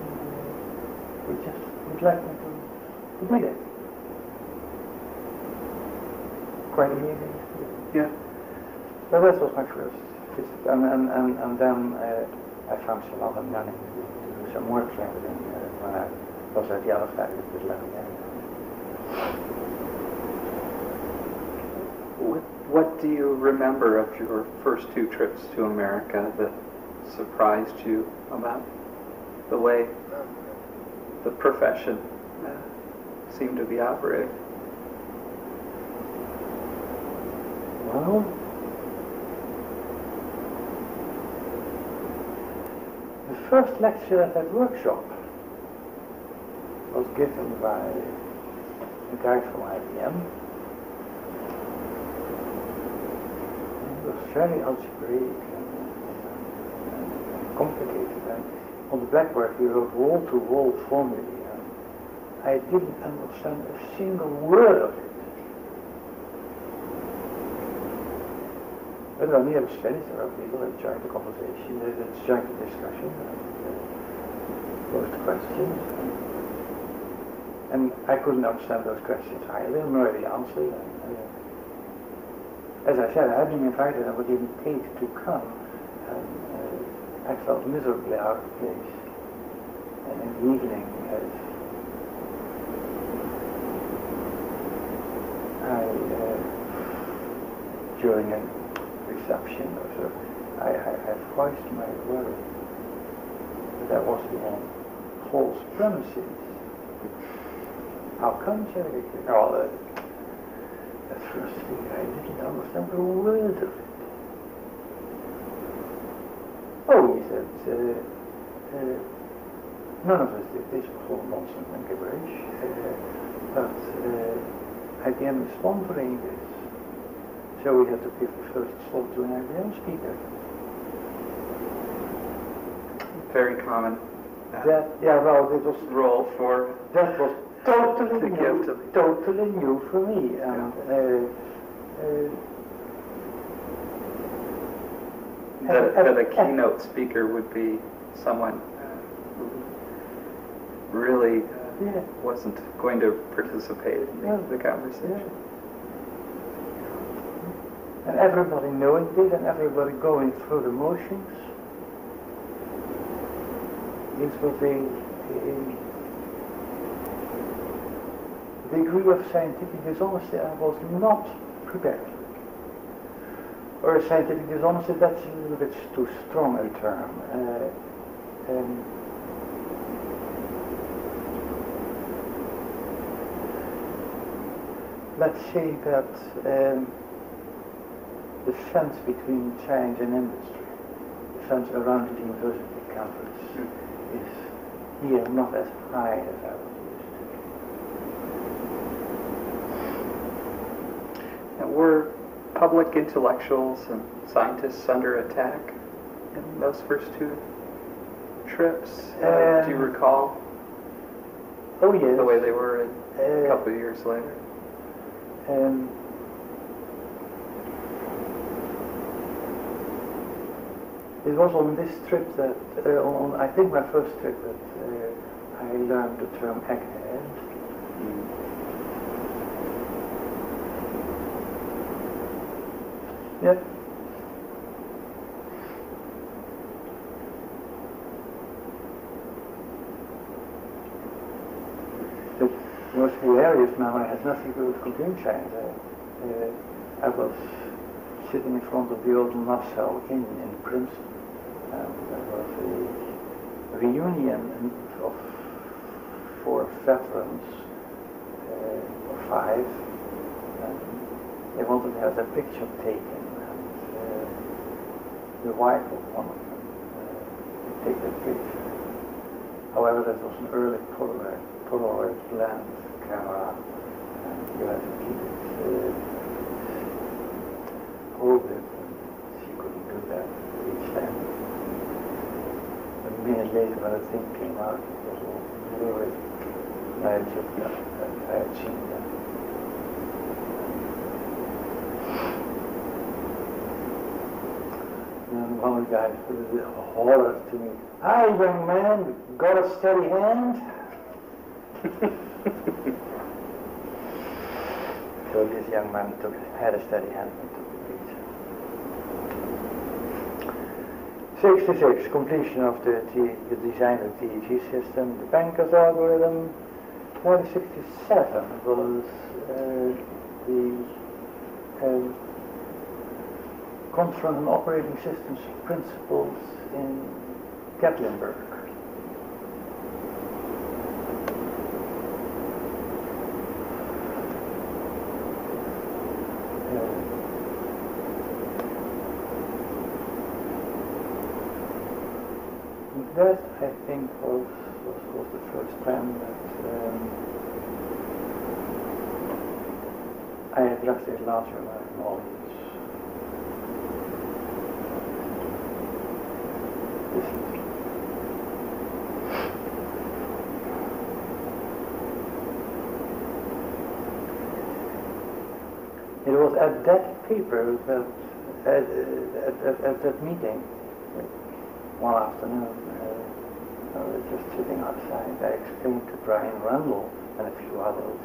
They just would like me to do that. Quite amazing. Yeah. Well, that was my first visit. And then I found some other money to do some work there when I was at the other side of the level. What do you remember of your first two trips to America that surprised you about the way the profession seemed to be operating? Well, the first lecture at that workshop was given by a guy from IBM. It was very algebraic and complicated. And on the blackboard he wrote wall-to-wall formulae. And I didn't understand a single word of it. But on the other side, there are people that joined the conversation, that joined the discussion, and posed questions. And I couldn't understand those questions either, nor the answer. As I said, I had been invited and was even paid to come. And I felt miserably out of place. And in the evening, during a reception or so, I voiced my worry that I was on false premises. How come, oh, at first thing I didn't understand a word of it. Oh, he said, none of us did this, was all nonsense and gibberish, but IBM is sponsoring this. So we had to give the first slot to an IBM speaker. Very common. It was role for that was totally new for me. And that a keynote speaker would be someone who really wasn't going to participate in the conversation. Yeah. And everybody knowing it and everybody going through the motions. This was a degree of scientific dishonesty I was not prepared for. Or scientific dishonesty, that's a little bit too strong a term. Let's say that the fence between science and industry, the fence around the university campus, is here not as high as I was used to. And were public intellectuals and scientists under attack in those first two trips? Do you recall? Oh yes. The way they were a couple of years later? It was on this trip that, I think my first trip, that I learned the term egghead. Yeah. The most hilarious memory has nothing to do with computer science. I was sitting in front of the old Nassau Inn in Princeton. There was a reunion of 4 veterans, or 5, and they wanted to have their picture taken, and the wife of one of them would take that picture. However, that was an early Polaroid lens camera, and you had to keep it, hold it, and she couldn't do that each time. A minute later, when the thing came out, it was all blurry. I had just I had seen that. And one of the guys hollered to me, "Hi, young man, got a steady hand?" So this young man had a steady hand and took the picture. 66, completion of the design of the TEG system, the banker's algorithm. 167 was the control and operating systems principles in Gatlinburg. That, I think, was the first time that I addressed a larger audience. It was at that paper that, at that meeting, one afternoon, I was just sitting outside. I explained to Brian Randall and a few others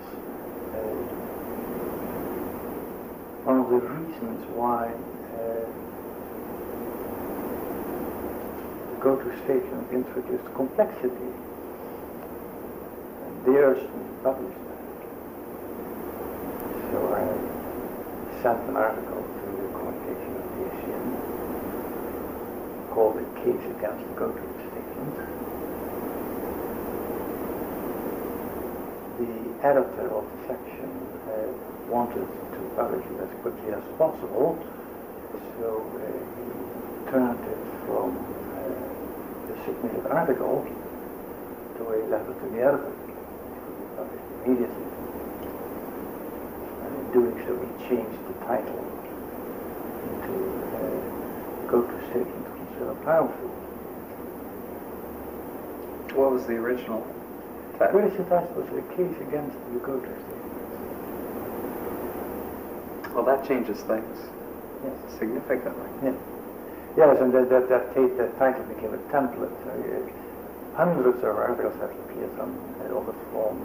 one of the reasons why the go-to statement introduced complexity. And Dearson published that. So I sent an article to the communication of the ACM called "A Case Against the Go-to Statement." The editor of the section wanted to publish it as quickly as possible, so he turned it from the submitted article to a letter to the editor, to be published immediately. And in doing so, he changed the title into "Go-to Statement Considered Powerful." What was the original title? The original title was "A Case Against the Go-to Statement." Well, that changes things. Yes. Significantly. Yeah. Yes, and that title became a template. Hundreds of articles have appeared on the form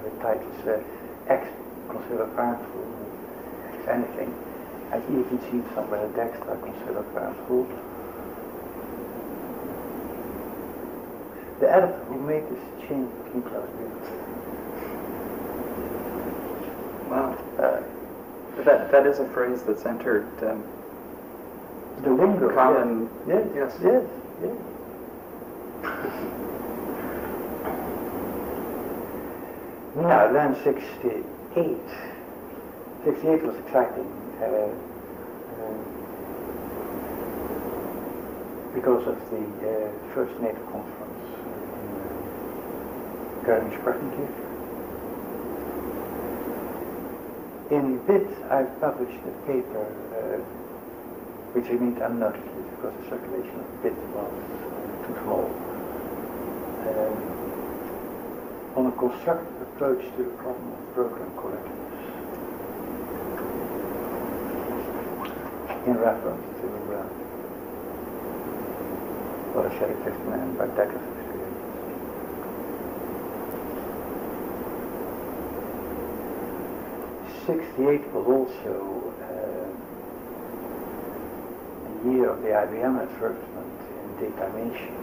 with titles X considered harmful, X anything. I've even seen somewhere Dijkstra considered harmful. The editor who made this change came close to it. Wow. That is a phrase that's entered the lingo. common. Yes. Yes. Yes. Yes. Now then, 68. 68 was exciting because of the first NATO conference in Garmisch-Partenkirchen. In BIT, I published a paper which remained unnoticed because the circulation of BIT was too small, on a constructive approach to the problem of program correctness, in reference to what I said and by Decker's experience. '68 was also the year of the IBM advertisement in Declamation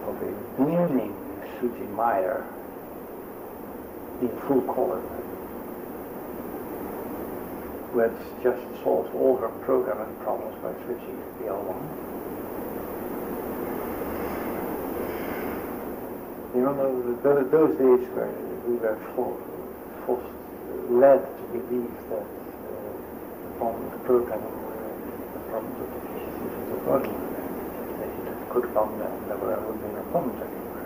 of a beaming Suzy Meyer in full color, who had just solved all her programming problems by switching to PL1. You know, those days where we were led to believe that the problems of programming were the problems of the physicists of God. They could come and there would be no problems anymore.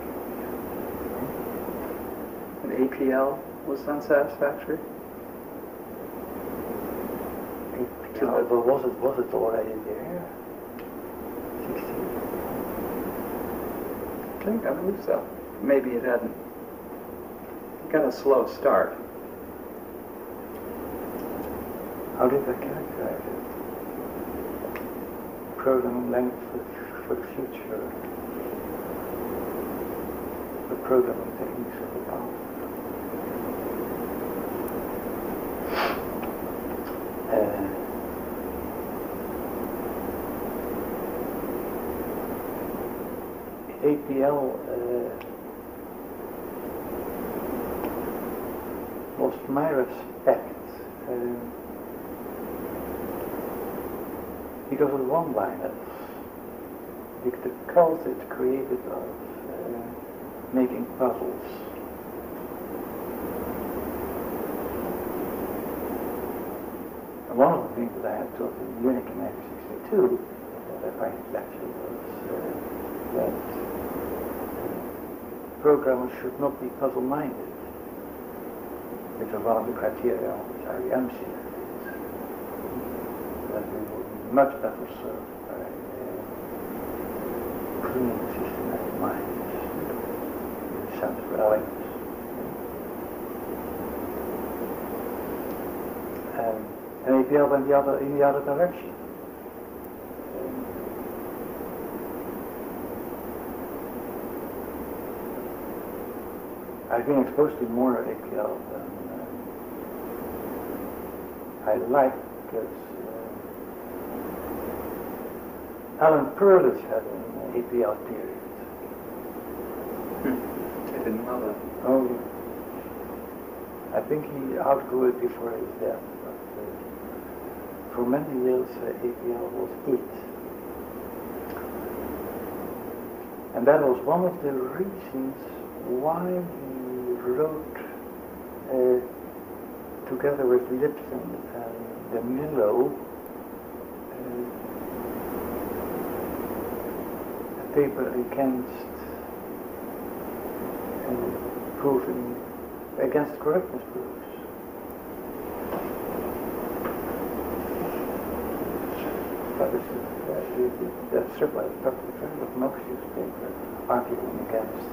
And APL was unsatisfactory? APL, but was it already there? 16? I believe so. Maybe it hadn't. It got a slow start. How did they characterize it? Programming language for the future. The programming techniques of the past. APL lost my respect because of the one-liners, the cult it created of making puzzles. And one of the things that I had taught in Munich in 1962 that I find actually was that programmers should not be puzzle-minded, which was one of the criteria on which IBM series. That we would be much better served by clean, systematic minds in the sense of elegance. And APL went in the other direction. I've been exposed to more APL than I like, because Alan Perlis had an APL period. I didn't know that. Oh, yeah. I think he outgrew it before his death, but for many years APL was it. And that was one of the reasons why he wrote together with Lipson and de Mello a paper against against correctness proofs. That is that's by Dr. Frana of Moxi's paper arguing against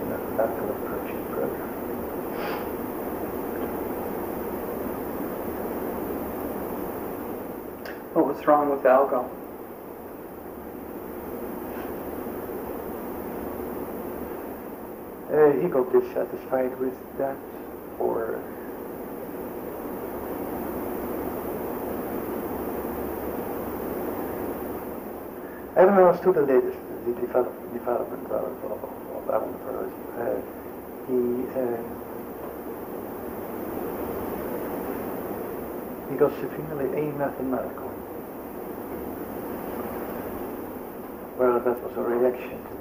mathematical approach to programming. What was wrong with ALGOL? He got dissatisfied with that, or I haven't understood the development of Alan Perlis. He got severely amathematical. Well, that was a reaction to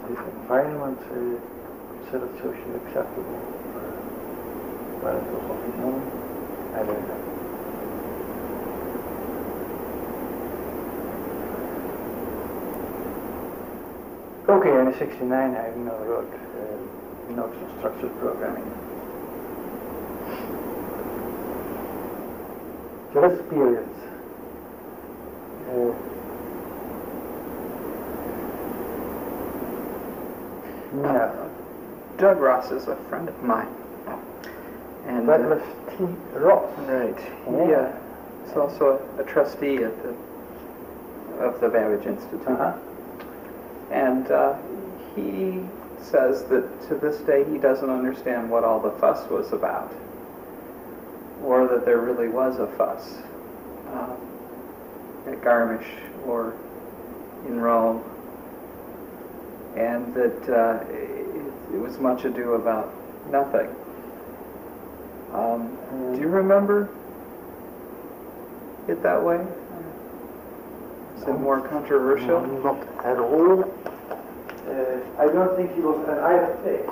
his environment considered socially acceptable. Well, it was not known. I don't know. Okay, in 1969 I wrote notes on structured programming. So that's the period. Doug Ross is a friend of mine. And Douglas T. Ross. Right. He is also a trustee of the Babbage Institute. Uh-huh. And he says that to this day he doesn't understand what all the fuss was about, or that there really was a fuss at Garmisch or in Rome, and that it was much ado about nothing. Do you remember it that way? Is it more controversial? Not at all. I don't think he was at either place.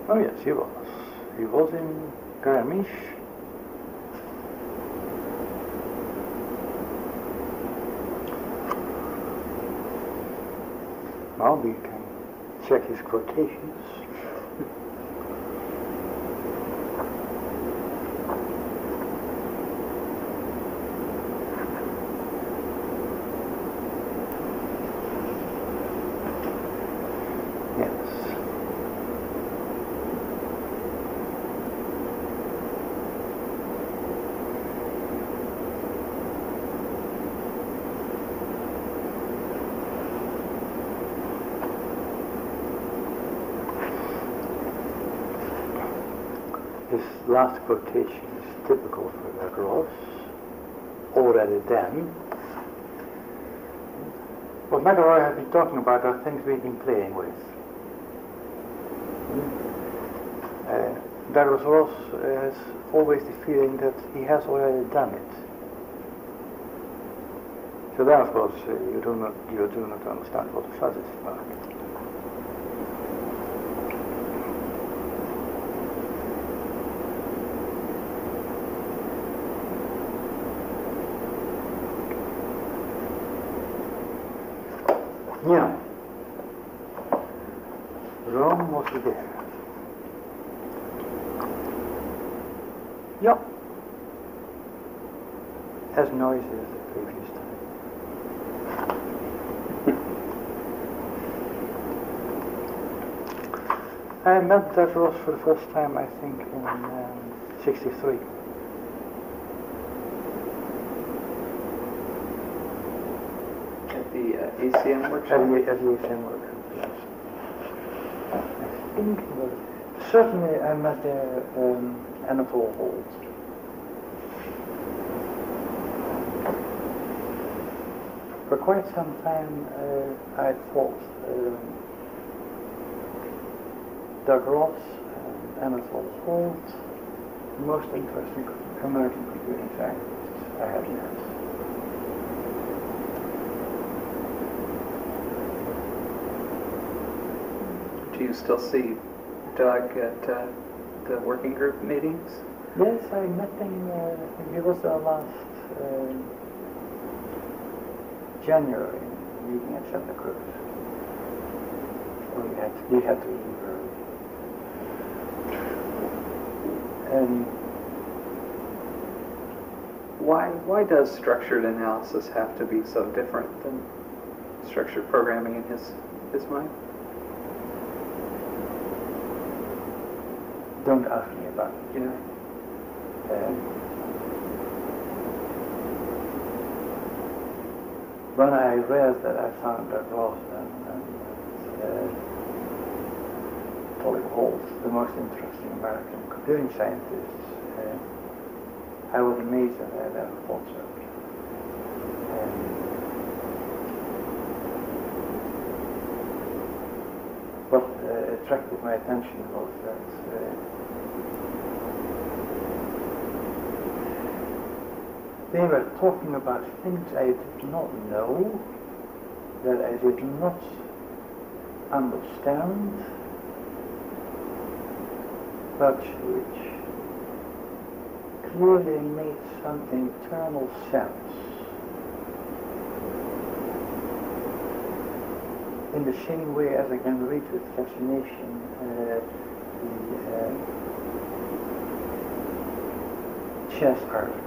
Oh yes, he was. He was in Garmisch. Now we can check his quotations. This last quotation is typical for Gross, already then. What McElroy has been talking about are things we've been playing with. Douglas Ross has always the feeling that he has already done it. So then, of course, you do not understand what the fuzz is about. Yeah. Rome was there. Yeah. As noisy as the previous time. I met that Ross for the first time, I think, in 63. At the ACM workshop? At the ACM workshop, yes. I think it was. Certainly I met there Anatole Holt. For quite some time I thought Doug Ross and Anatole Holt the most interesting American computing scientists I had met. Do you still see Doug at the working group meetings? Yes, I met him, he was our last January meeting at Santa Cruz. We had to leave early. And why does structured analysis have to be so different than structured programming in his mind? Don't ask me about it. Yeah. When I read that I found that Ross and Polly Holt, the most interesting American computing scientists, I was amazed that I had ever thought so. What attracted my attention was that they were talking about things I did not know, that I did not understand, but which clearly made some internal sense. In the same way as I can read with fascination the chess articles.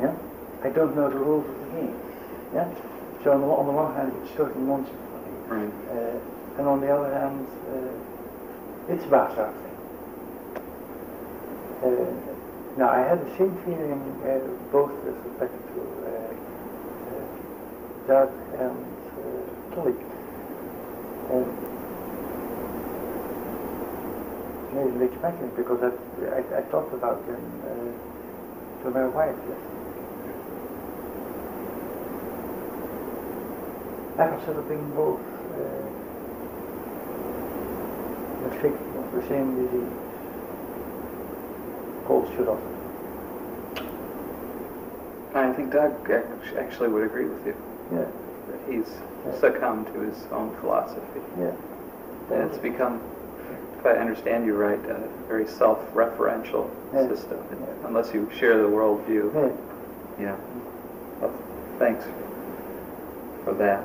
Yeah? I don't know the rules of the game. Yeah? So on the one hand, it's totally nonsense for me. Right. And on the other hand, it's about something. Now, I had the same feeling both with respect to Doug and Tully. Maybe Rich Macklin, because I talked about them to my wife yesterday. I consider being both the victim of the same disease, called philosophy. I think Doug actually would agree with you. Yeah. That he's succumbed to his own philosophy. Yeah. And it's become, if I understand you right, a very self-referential system, unless you share the worldview. Yeah. Well, thanks for that.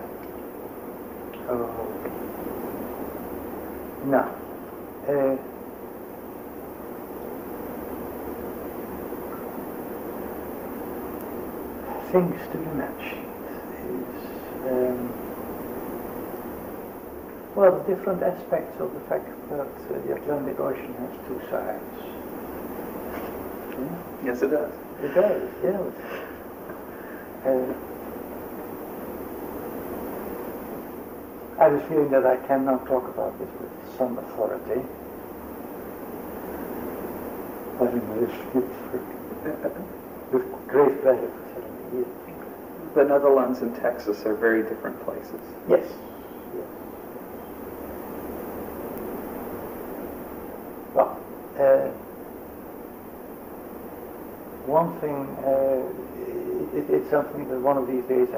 Now, things to be mentioned is, well, different aspects of the fact that the Atlantic Ocean has two sides. Yes, it does. It does, yes. I have a feeling that I cannot talk about this with some authority. But with great pleasure for telling you. The Netherlands and Texas are very different places. Yes. Yes. Well, one thing, it's something that one of these days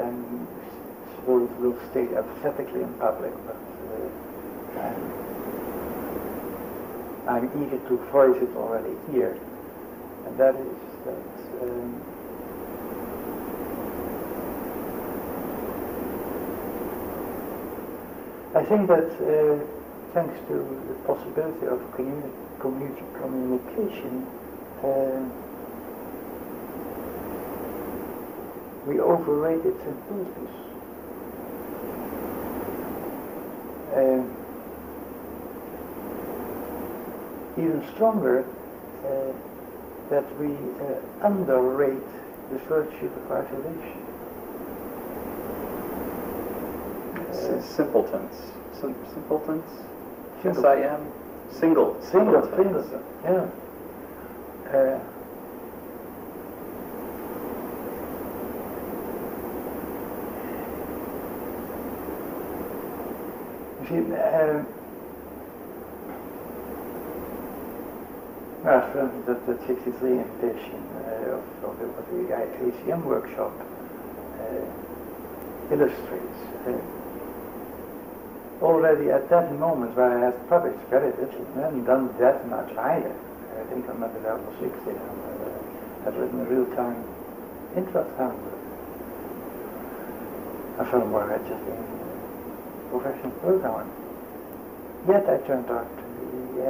will state emphatically in public, but I'm eager to voice it already here, and that is that I think that thanks to the possibility of communication, we overrated simplicity. Even stronger, that we underrate the virtue of isolation. Simpletons. Simpletons? Single. S-I-M? Single. Single. Yeah. You see, for instance, the 63 invitation of the ACM workshop illustrates. Already at that moment where I had published very little, I hadn't done that much either. I think I'm at level 60 and I've written a real-time interest handbook. And furthermore, I had just been a professional programmer. Yet I turned out to be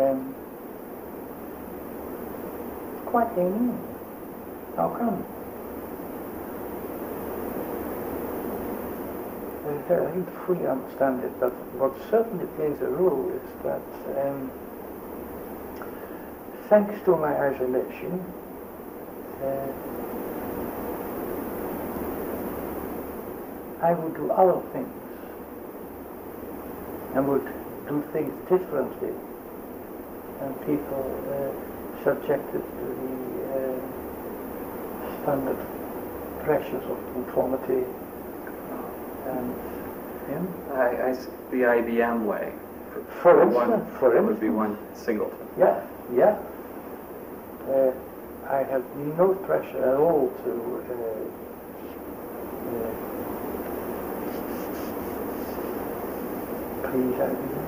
quite unique. How come? I don't fully understand it, but what certainly plays a role is that thanks to my isolation, I would do other things and would do things differently than people subjected to the standard pressures of conformity. And the IBM way. For instance, would be one singleton. Yeah. I have no pressure at all to please IBM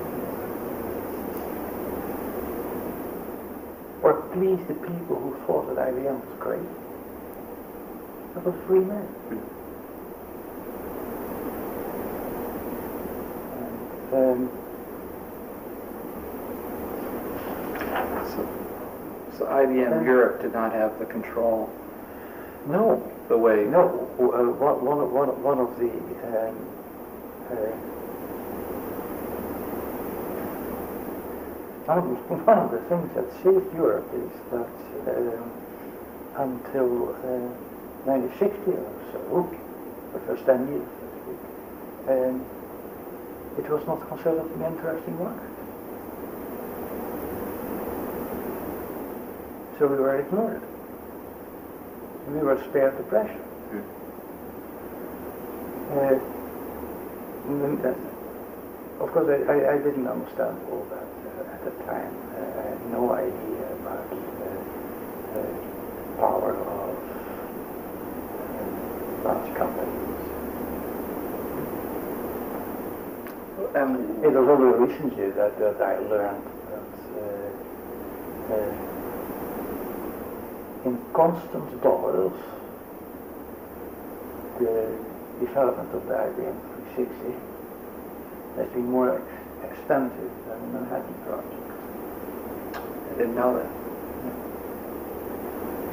or please the people who thought that IBM was great. I was free man. So IBM Europe did not have the control. No. The way. No. One of the one of the things that saved Europe is that until 1960 or so, the first 10 years, so to speak, it was not considered an interesting work. So we were ignored. We were spared the pressure. Of course, I didn't understand all that at the time. I had no idea about the power of large companies. It was only recently that I learned that in constant dollars, the development of the IBM 360 has been more expensive than the Manhattan Project. I didn't know that.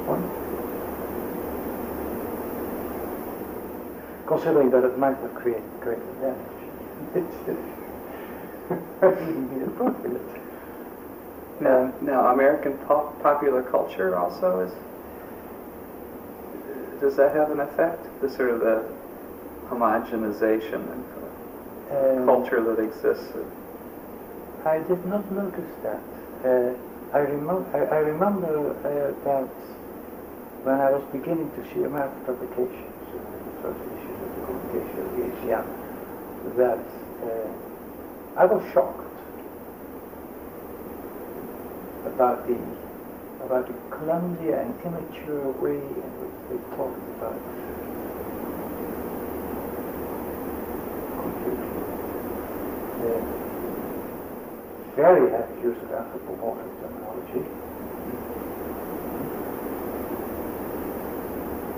What? Considering that it might have created greater damage, it might even be appropriate. Now, American popular culture also is. Does that have an effect? The sort of the homogenization of culture that exists. I did not notice that. I remember that when I was beginning to see American publications, the first issues of the publication of the ACM, that I was shocked about the clumsy and immature way in which they talked about computing. Very heavy use of anthropomorphic terminology.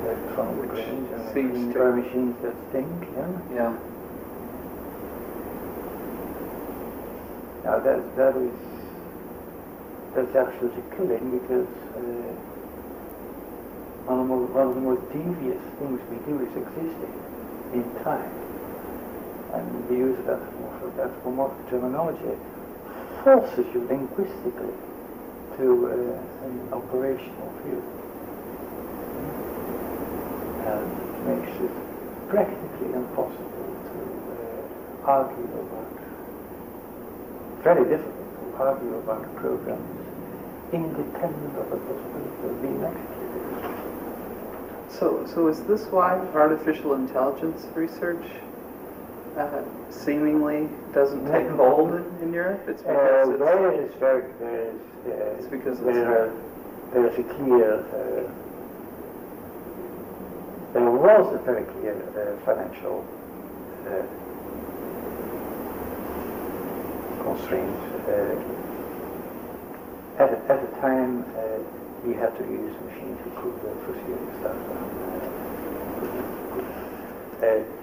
Electronic machines and machines that think, yeah. Now that's absolutely killing, because one of the most devious things we do is existing in time. And the use of anthropomorphic terminology forces you linguistically to an operational view. And makes it practically impossible to argue about, very difficult to argue about programs independent of the possibility of being executed. So is this why artificial intelligence research seemingly doesn't take hold in Europe? It's because there is a clear there was a very clear financial constraint. At the time, we had to use machines who could foresee stuff.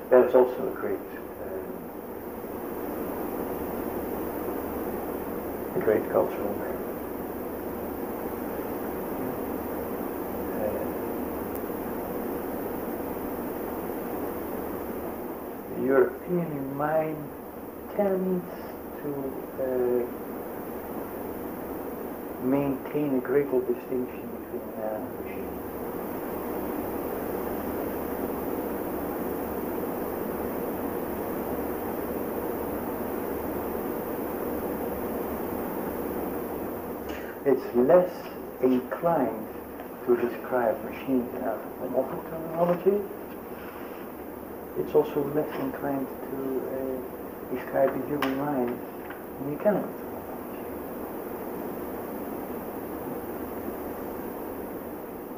There was also a great cultural barrier. The European mind tends to maintain a greater distinction between man and machine. It's less inclined to describe machines in anthropomorphic terminology. It's also less inclined to describe the human mind in mechanical terminology.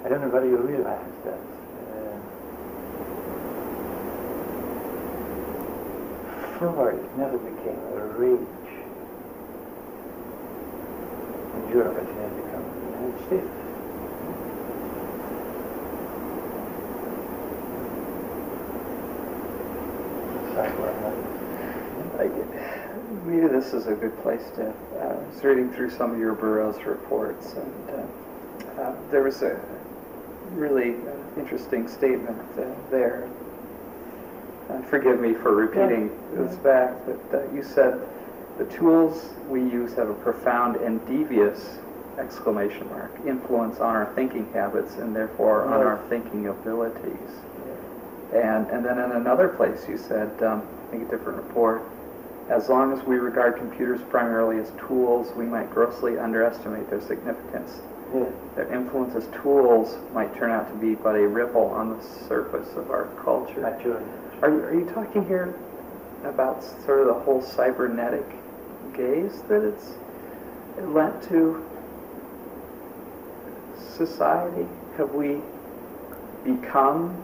I don't know whether you realize that Freud never became a rage in Europe as he has become in the United States. Maybe this is a good place to. I was reading through some of your Burroughs reports, and there was a really interesting statement there. Forgive me for repeating this back, but you said the tools we use have a profound and devious exclamation mark, influence on our thinking habits and therefore on our thinking abilities. And then in another place you said, I think a different report, as long as we regard computers primarily as tools, we might grossly underestimate their significance. Yeah. Their influence as tools might turn out to be but a ripple on the surface of our culture. Naturally. Are you talking here about sort of the whole cybernetic gaze that it's lent to society? Have we become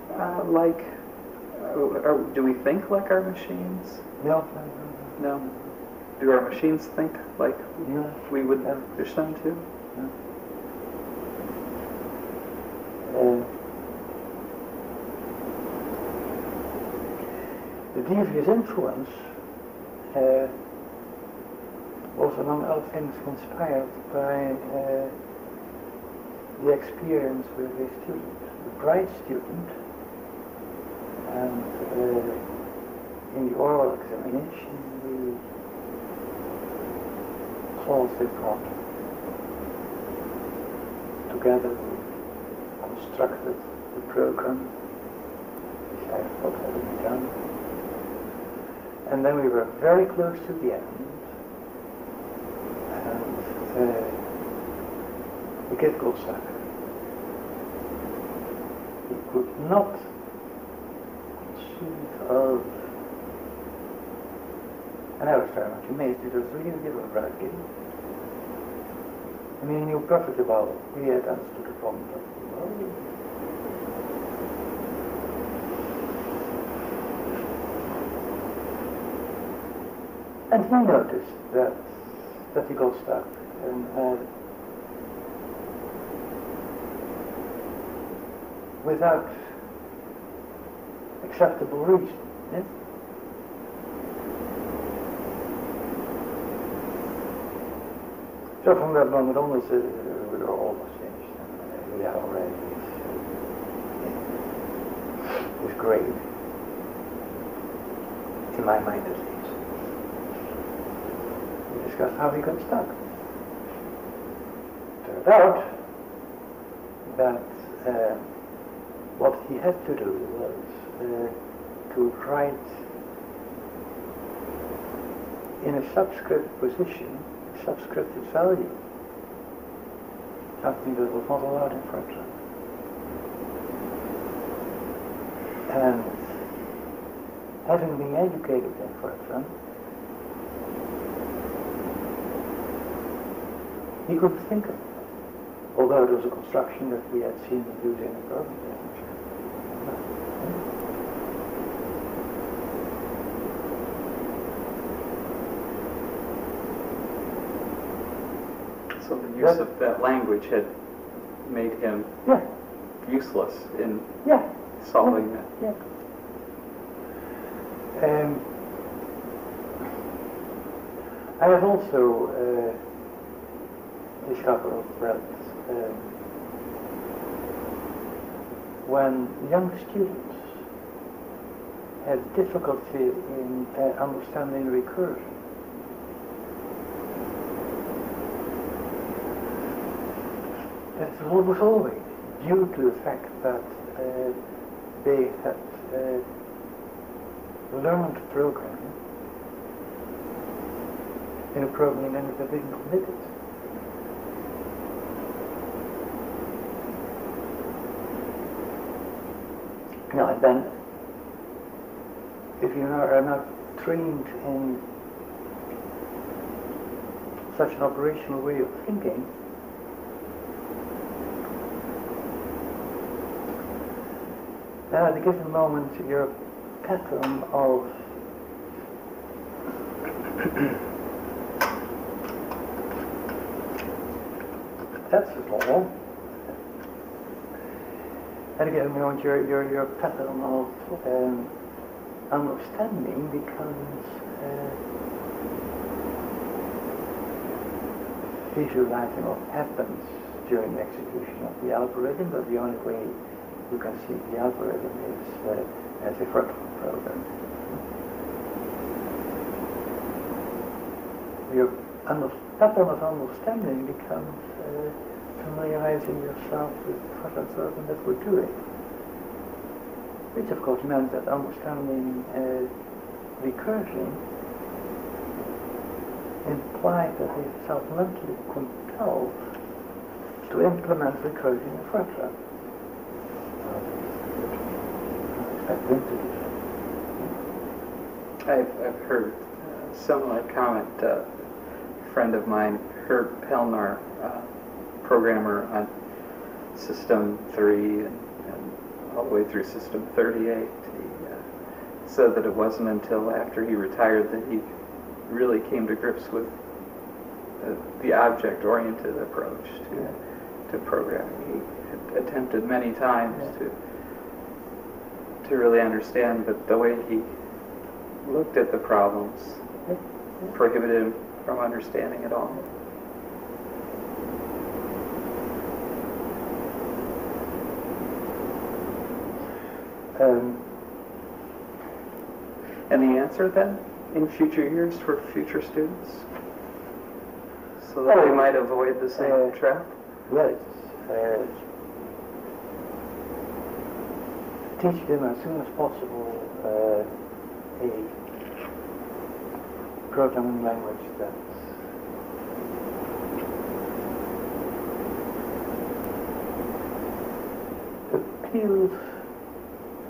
or do we think like our machines? No. No. Do our machines think like we would wish them to? No. The devious influence was, among other things, inspired by the experience with a student, a bright student, and in the oral examination we closed the problem. Together we constructed the program, which I thought had to be done. And then we were very close to the end, and the kid got stuck. He could not conceive of, and I was very much amazed. It was really different right game. I mean, he knew perfectly well. He had understood the problem perfectly well. And he noticed that he got stuck and without acceptable reason. Yeah? So from that moment on, we were almost finished. We had already his grade, in my mind at least. We discussed how he got stuck. Turned out that what he had to do was to write in a subscript position, subscripted value, something that was not allowed in Frana. And having been educated in Frana, he couldn't think of it, although it was a construction that we had seen him using in the program. So the use of that language had made him useless in solving that. Yeah. I have also discovered that when young students had difficulty in understanding recursion, it was always due to the fact that they had learned to program in a programming language that didn't commit it. Now and then, if you are not trained in such an operational way of thinking, then at a given moment your pattern of that's all. At a given moment your pattern of understanding becomes visualizing what happens during the execution of the algorithm, but the only way you can see the algorithm is as a front program. Your pattern of understanding becomes familiarizing yourself with what that person that we're doing. Which of course meant that understanding recursion implied that he felt mentally compelled to implement recursion in Frana. I've heard similar comment. A friend of mine, Herb Pelnar, programmer on System 3 and all the way through System 38, he said that it wasn't until after he retired that he really came to grips with the object-oriented approach to programming. He had attempted many times to really understand, but the way he looked at the problems prohibited him from understanding it all. Any answer then in future years for future students, so that they might avoid the same trap? Yes. Teach them as soon as possible a programming language that appeals,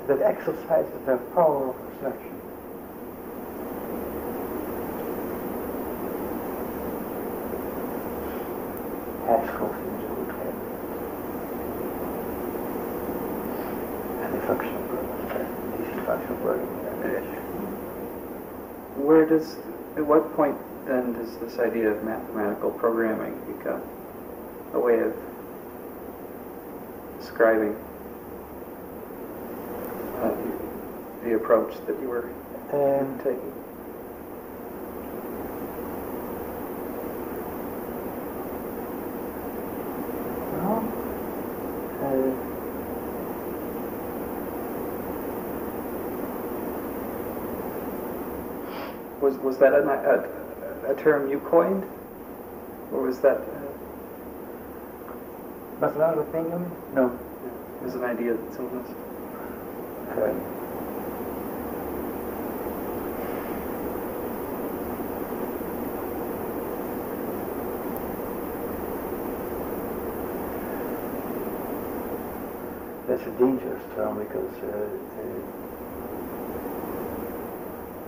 that exercises their power of reflection. Hash and the functional programming, DC functional programming. At what point then does this idea of mathematical programming become a way of describing the approach that you were taking? Was that a term you coined, or was that mathematical opinion? No. It was an idea that someone else. That's a dangerous term because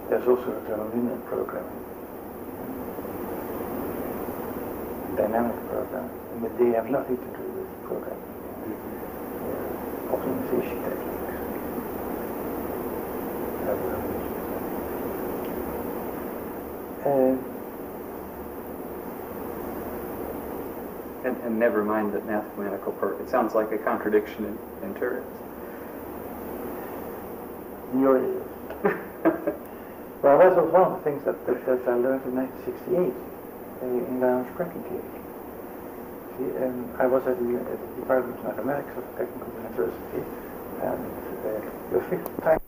there's also a term linear programming, dynamic programming, but they have nothing to do with programming. Optimization techniques. And never mind that mathematical it sounds like a contradiction in terms. Yours is. Well, that was one of the things that I learned in 1968 in the cracking case. See, I was at the Department of Mathematics of the Technical University, and your fifth time.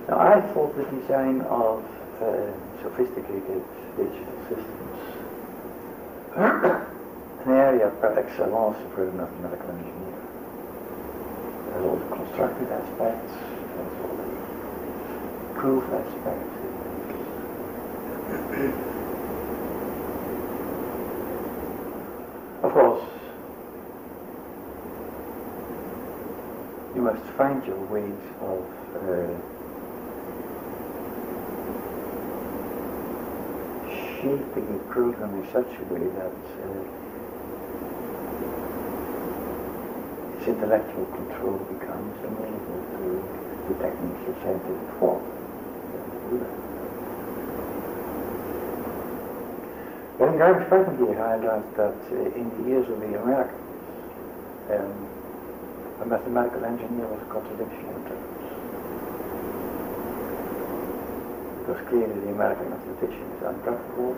Now, I thought the design of sophisticated digital systems an area par excellence for the mathematical engineer. There's all the constructed aspects, there's all the proof aspects. Of course, you must find your ways of shaping a program in such a way that its intellectual control becomes amenable to the techniques of scientific thought. Well, in Garbage Python here, I learned that in the years of the Americans, a mathematical engineer was a contradiction in terms. Because clearly the American mathematician is unpractical,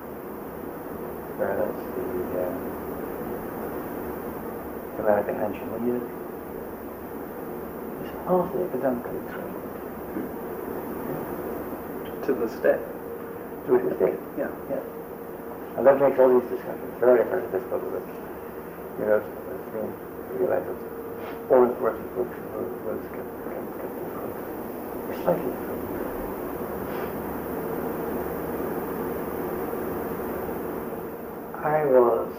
whereas the American engineer is hardly academically trained. To this day. To this day, yeah. Yes. And that makes all these discussions very, very difficult. You know, realize that all important books will get different. Slightly different. I was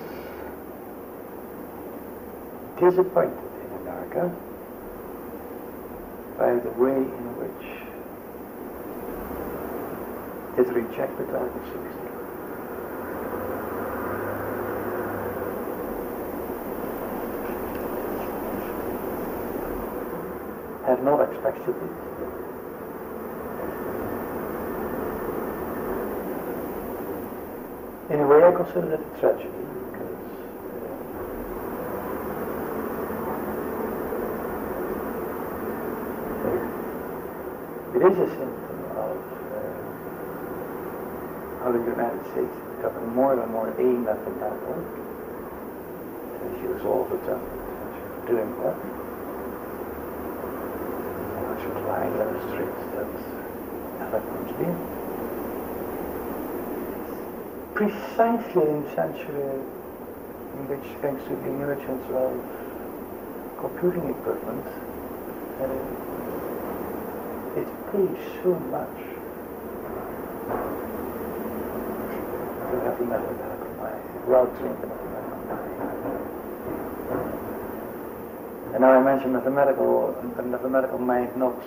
disappointed in America by the way in which it rejected Article 60. Had not expected it. In a way, I consider it a tragedy because it is a symptom of how the United States is becoming more and more aimed at the network. As you all the time doing that. I should lie and illustrate that eloquently. Precisely in the century in which, thanks to the emergence of computing equipment, it pays so much to have a mathematical mind, well-trained mathematical mind. And now I mention mathematical mind not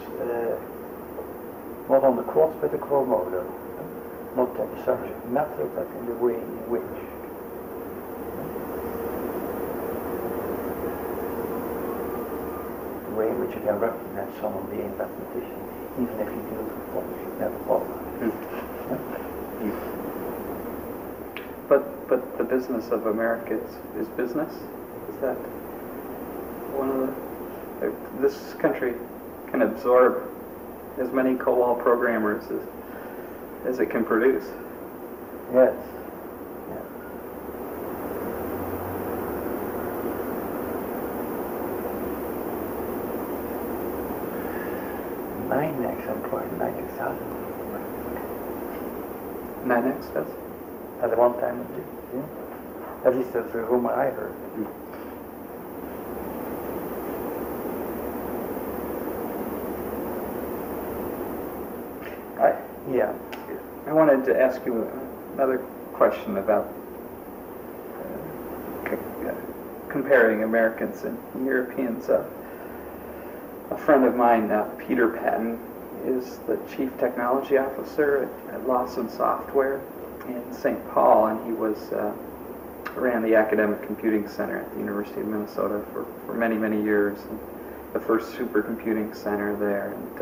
on the quads but the quo modo. Not on the subject matter, but in the way in which. The way in which you can recognize someone being a mathematician, even if you do what you never thought about. But the business of America is business? Is that one of the... This country can absorb as many COBOL programmers as it can produce. Yes. Yeah. NINEX employed 90,000. 9X does? At one time, yeah. At least that's the rumor I heard. Yeah. I wanted to ask you another question about comparing Americans and Europeans. A friend of mine, Peter Patton, is the Chief Technology Officer at Lawson Software in St. Paul, and he ran the Academic Computing Center at the University of Minnesota for many, many years, and the first supercomputing center there. And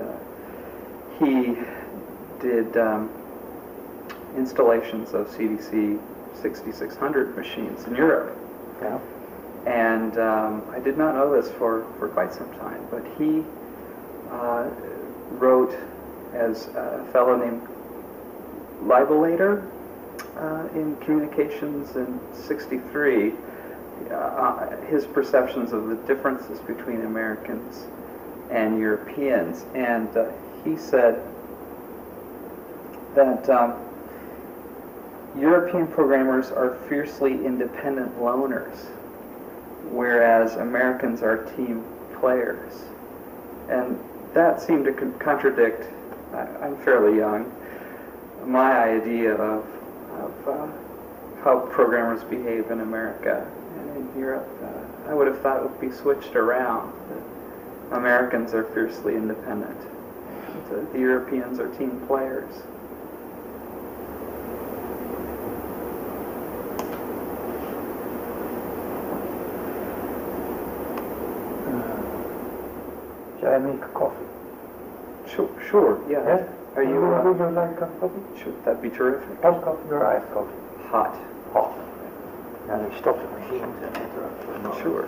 he did installations of CDC 6600 machines in Europe. Yeah. And I did not know this for quite some time, but he wrote as a fellow named Libelator in Communications in '63 his perceptions of the differences between Americans and Europeans, and he said that European programmers are fiercely independent loners, whereas Americans are team players. And that seemed to contradict, I'm fairly young, my idea of how programmers behave in America and in Europe. I would have thought it would be switched around, that Americans are fiercely independent, the Europeans are team players. Shall I make coffee? Sure, yeah. Yes? Are you, would you like a cup of coffee? Should that be terrific? Hot coffee or iced coffee? Hot. Hot. And we stop the machines and interrupt. Sure.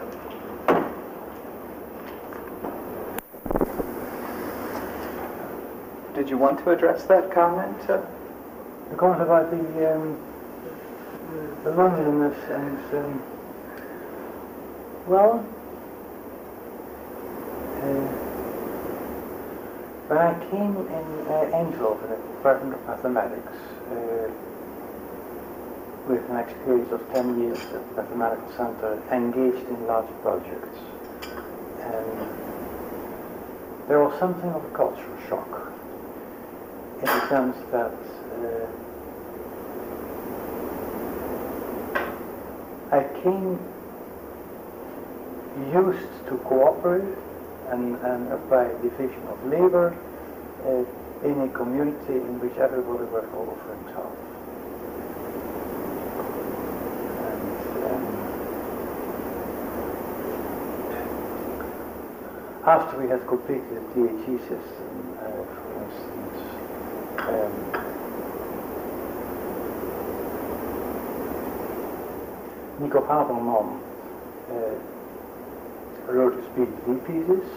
Did you want to address that comment? The comment about the loneliness and well, when I came in Eindhoven at the Department of Mathematics, with an experience of 10 years at the Mathematical Center, engaged in large projects. And there was something of a cultural shock, in the sense that I came used to cooperate and apply division of labor in a community in which everybody worked all for himself. After we had completed the PhD system, for instance, Nico Haberman wrote his Ph.D. thesis.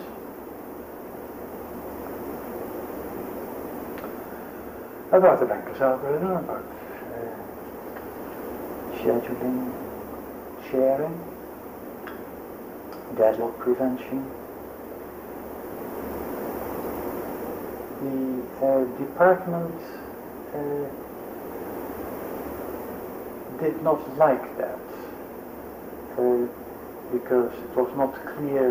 About the bankers algorithm, about scheduling, sharing, deadlock prevention. The department did not like that because it was not clear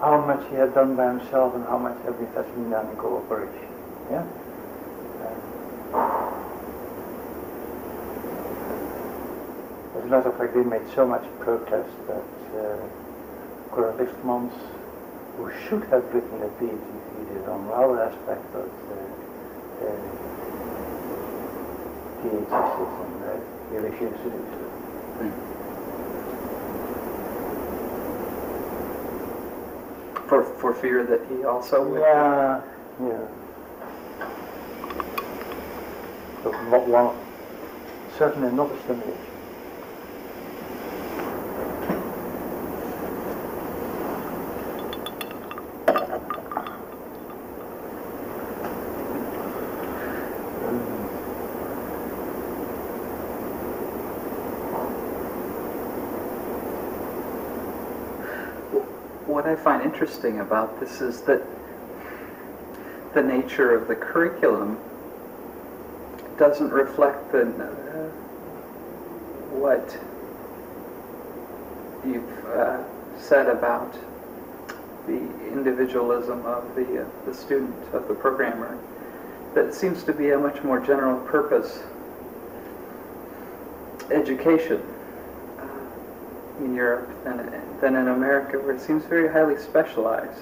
how much he had done by himself and how much everything has been done in cooperation. Yeah. As a matter of fact, they made so much protest that Cora Lichtmans, who should have written a PhD thesis on our aspect of PhD system, he refused to do so. For fear that he also would... Yeah. So one, certainly not a stimulation. What I find interesting about this is that the nature of the curriculum doesn't reflect the what you've said about the individualism of the student, of the programmer. That seems to be a much more general purpose education in Europe than in America, where it seems very highly specialized.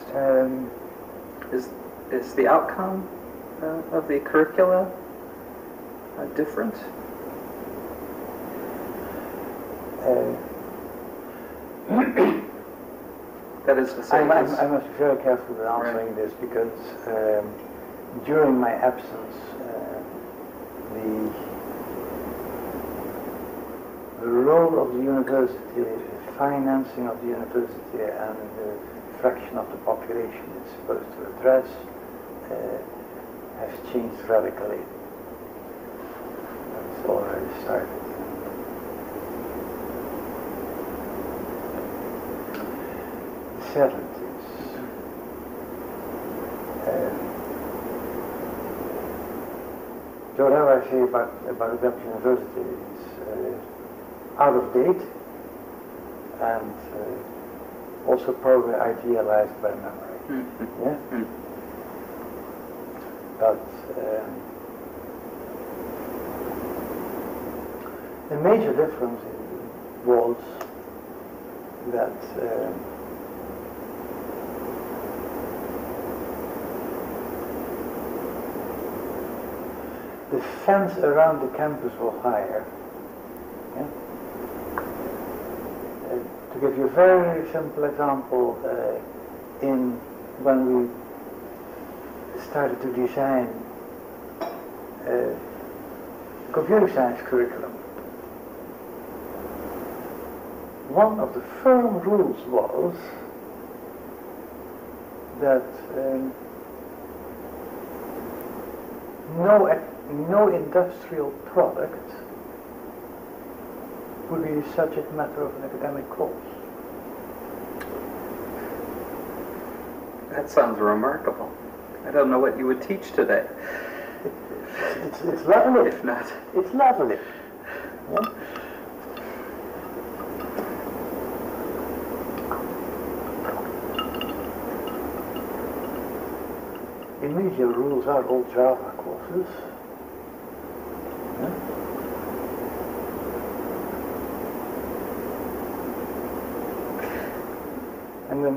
Is the outcome of the curricula different? That is to say, I must be very careful with answering this, because during my absence, the role of the university, the financing of the university, and the fraction of the population it's supposed to address has changed radically. That's already started. The 70s. So whatever I say about the university is out of date and also probably idealized by memory. Mm-hmm. Yeah? Mm-hmm. But the major difference was that the fence around the campus was higher. Yeah? To give you a very simple example, when we started to design computer science curriculum, one of the firm rules was that no industrial product would be the subject matter of an academic course. That sounds remarkable. I don't know what you would teach today. It's lovely. If not, It's lovely. Yeah? In media rules are all Java courses. Yeah?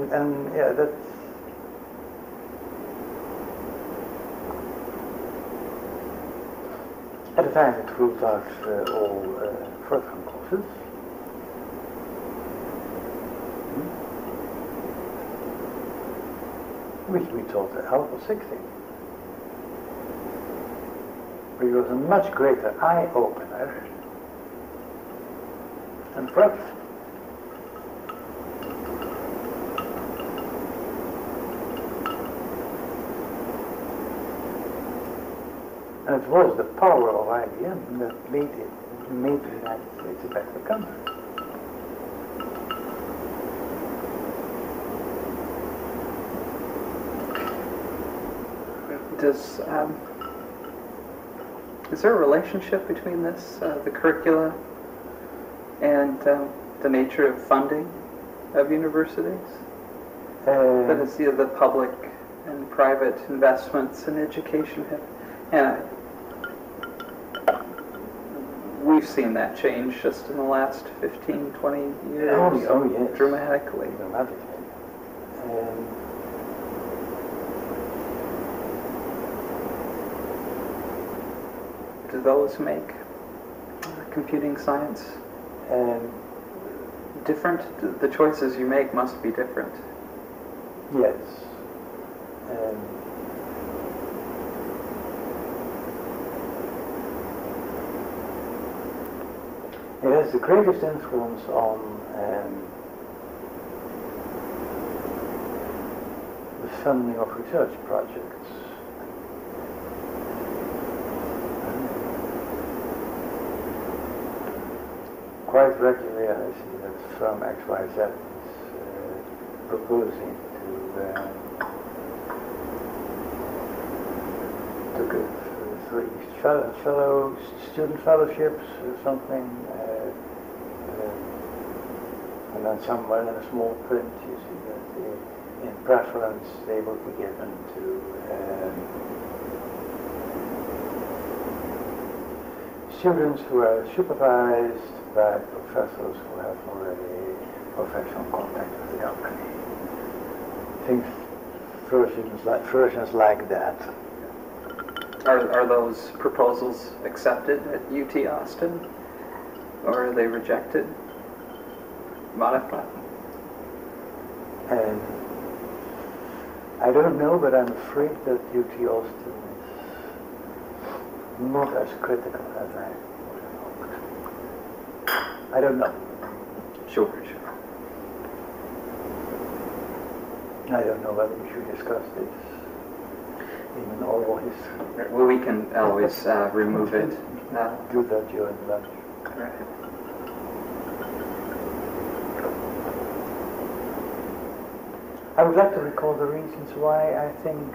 And yeah, that's at the time it ruled out all Frana courses. Which we taught at ALGOL 60. Which was a much greater eye-opener than Frana. And it was the power of IBM that made the United States a better country. Is there a relationship between this, the curricula, and the nature of funding of universities? That is, the public and private investments in education and we've seen that change just in the last 15, 20 years. Oh yes. Dramatically. Do those make computing science different? The choices you make must be different. Yes. It has the greatest influence on the funding of research projects. Quite regularly I see that firm XYZ is proposing to give student fellowships or something, and then somewhere in a small print you see that in preference they will be given to students who are supervised by professors who have already professional contact with the company. I think versions like that. Are those proposals accepted at UT Austin, or are they rejected, modified? And I don't know, but I'm afraid that UT Austin is not as critical as I would have hoped. I don't know. Sure. I don't know whether we should discuss this in an oral history. Well, we can always remove it. Do that during lunch. Right. I would like to recall the reasons why I think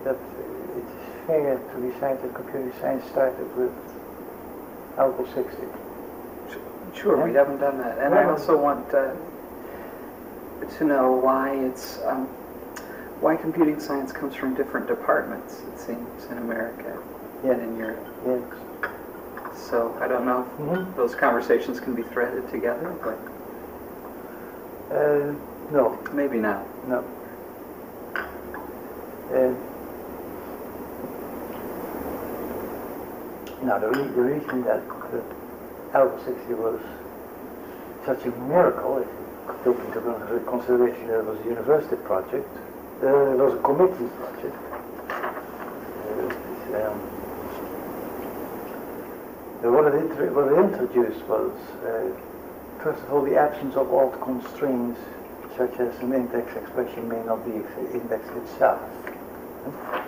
that it's fair to recite that computer science started with ALGOL 60. Sure, yeah. We haven't done that. And I also want to know why it's why computing science comes from different departments, it seems, in America and in Europe. Yes. So I don't know if those conversations can be threaded together, but no. Maybe not. No. Now the reason that ALGOL 60 was such a miracle, if you take into consideration that it was a university project, it was a committee project. What it introduced was, first of all, the absence of alt constraints, such as an index expression may not be the index itself.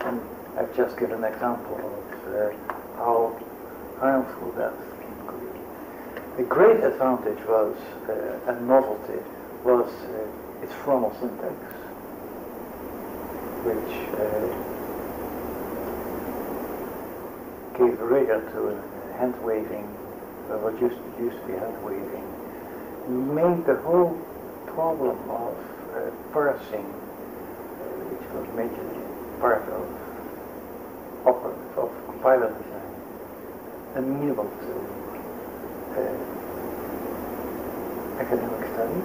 And I've just given an example of how harmful that could be. A great advantage was, and novelty, was its formal syntax, which gave rigor to hand waving, what used to be hand waving, made the whole problem of parsing, which was a major part of compiler design, amenable to academic study.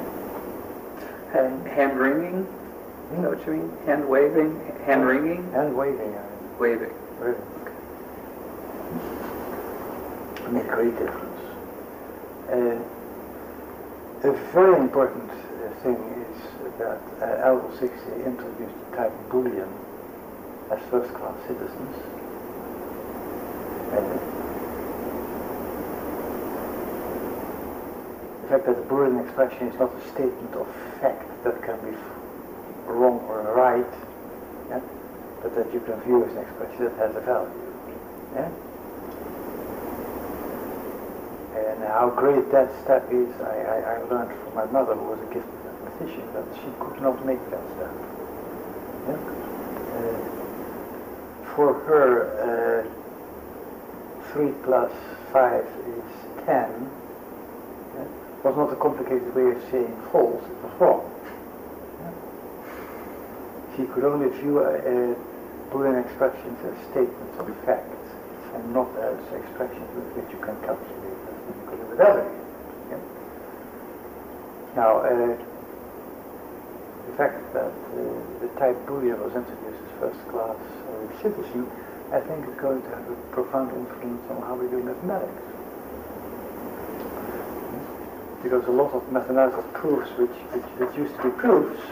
And hand wringing? Is that what you mean? Hand waving? Hand wringing? Hand waving. Waving. Really. It made a great difference. A very important thing is that ALGOL 60 introduced the type Boolean as first-class citizens. The fact that the Boolean expression is not a statement of fact that can be wrong or right, yeah? But that you can view as an expression that has a value. Yeah? And how great that step is, I learned from my mother, who was a gifted mathematician, that she could not make that step. Yeah? For her, 3 plus 5 is 10. Yeah? Was not a complicated way of saying false, it was wrong. Yeah? She could only view Boolean expressions as statements of fact, and not as expressions with which you can calculate as you with everything. Yeah? Now, the fact that the type Boolean was introduced as first-class citizen, I think is going to have a profound influence on how we do mathematics. Because a lot of mathematical proofs which used to be proofs,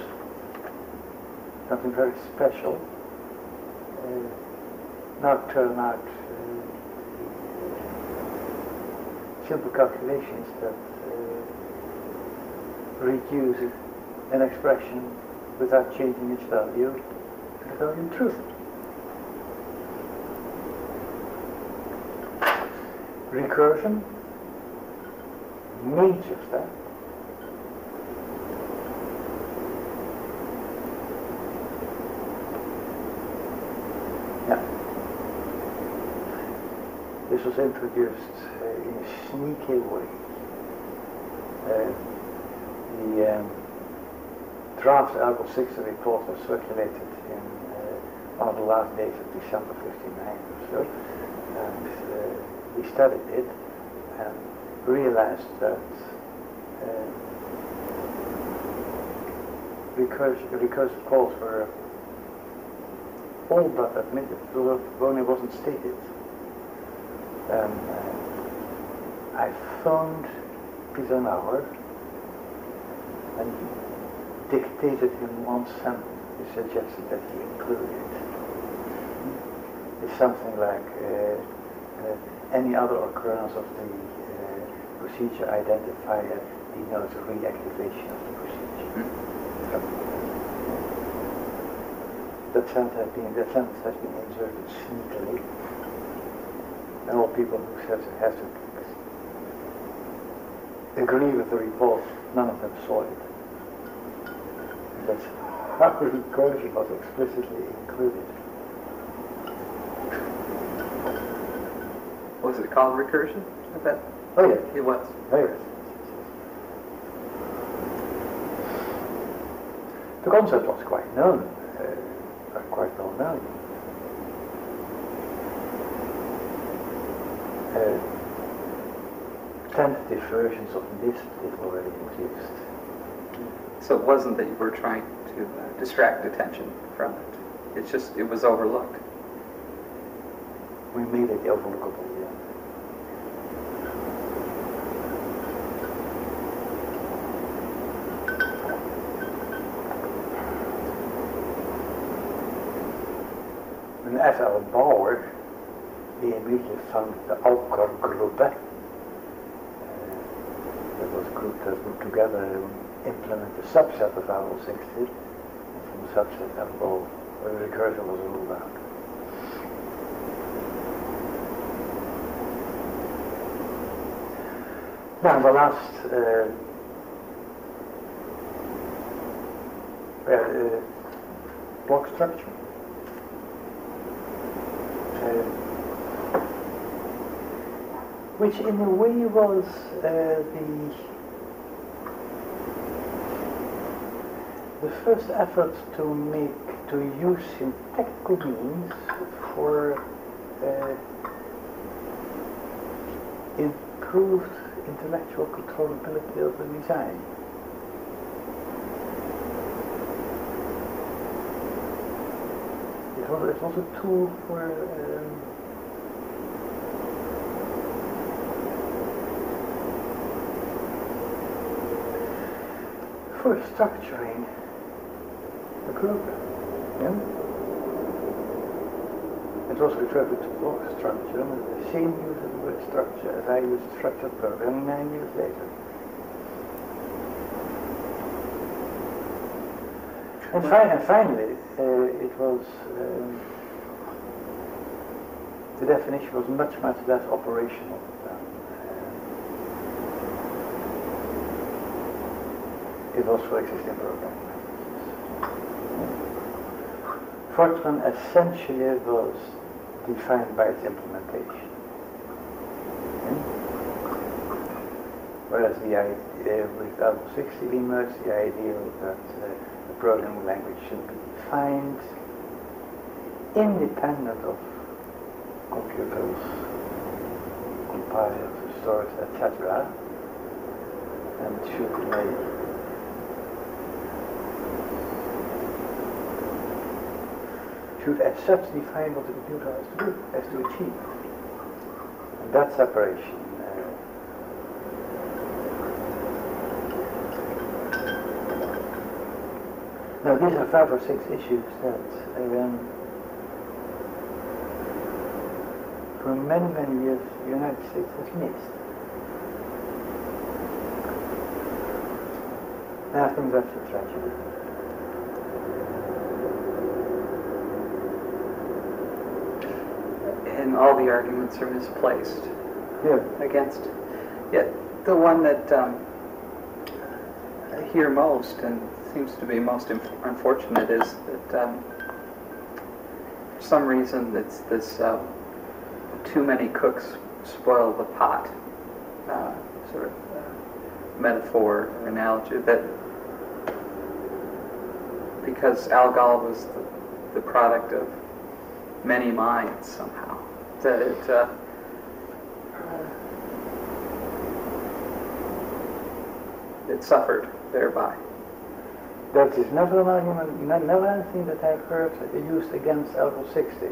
something very special, now turn out simple calculations that reduce an expression without changing its value to the value in truth. Recursion, major step. Yeah. This was introduced in a sneaky way. The draft ALGOL 60 report was circulated in one of the last days of December 59 or so, and we studied it and realized that recursive calls were all but admitted, though it only wasn't stated. I phoned Peter Nauer and dictated him one sentence. He suggested that he include it. It's something like any other occurrence of the procedure identifier denotes a reactivation of the procedure. That sentence has been inserted sneakily, and all people who have to agree with the report, none of them saw it. And that's how recursion was explicitly included. Was it called recursion? I bet. Oh yes. It was. Oh yes. The concept was quite known, quite well known. Tentative versions of this did already exist. So it wasn't that you were trying to distract attention from it. It's just, it was overlooked. We made it overlookable, yeah. When F.L. Bauer, he immediately founded the ALGOL group. That was a group that would together implement a subset of ALGOL 60, and from the subset ALGOL recursion was ruled out. Now the last block structure. which in a way was the first effort to use syntactical means for improved intellectual controllability of the design. It was a tool for structuring the program. Yeah? It was referred to block structure, and the same use of the word structure as I used structured programming 9 years later. And finally, it was the definition was much less operational than it was for existing programming languages. Fortran essentially was defined by its implementation. Whereas the idea with ALGOL 60 emerged, the idea that the programming language should be defined independent of computers, compilers, stores, etc. And should as such define what the computer has to achieve. And that separation now these are 5 or 6 issues that for many years the United States has missed. And I think that's a tragedy. And all the arguments are misplaced. Yeah. Against. Yet the one that I hear most and seems to be most unfortunate is that for some reason it's this too many cooks spoil the pot sort of metaphor or analogy, that because ALGOL was the product of many minds somehow, that it suffered thereby. That is never an argument, never anything that I've heard used against ALGOL 60.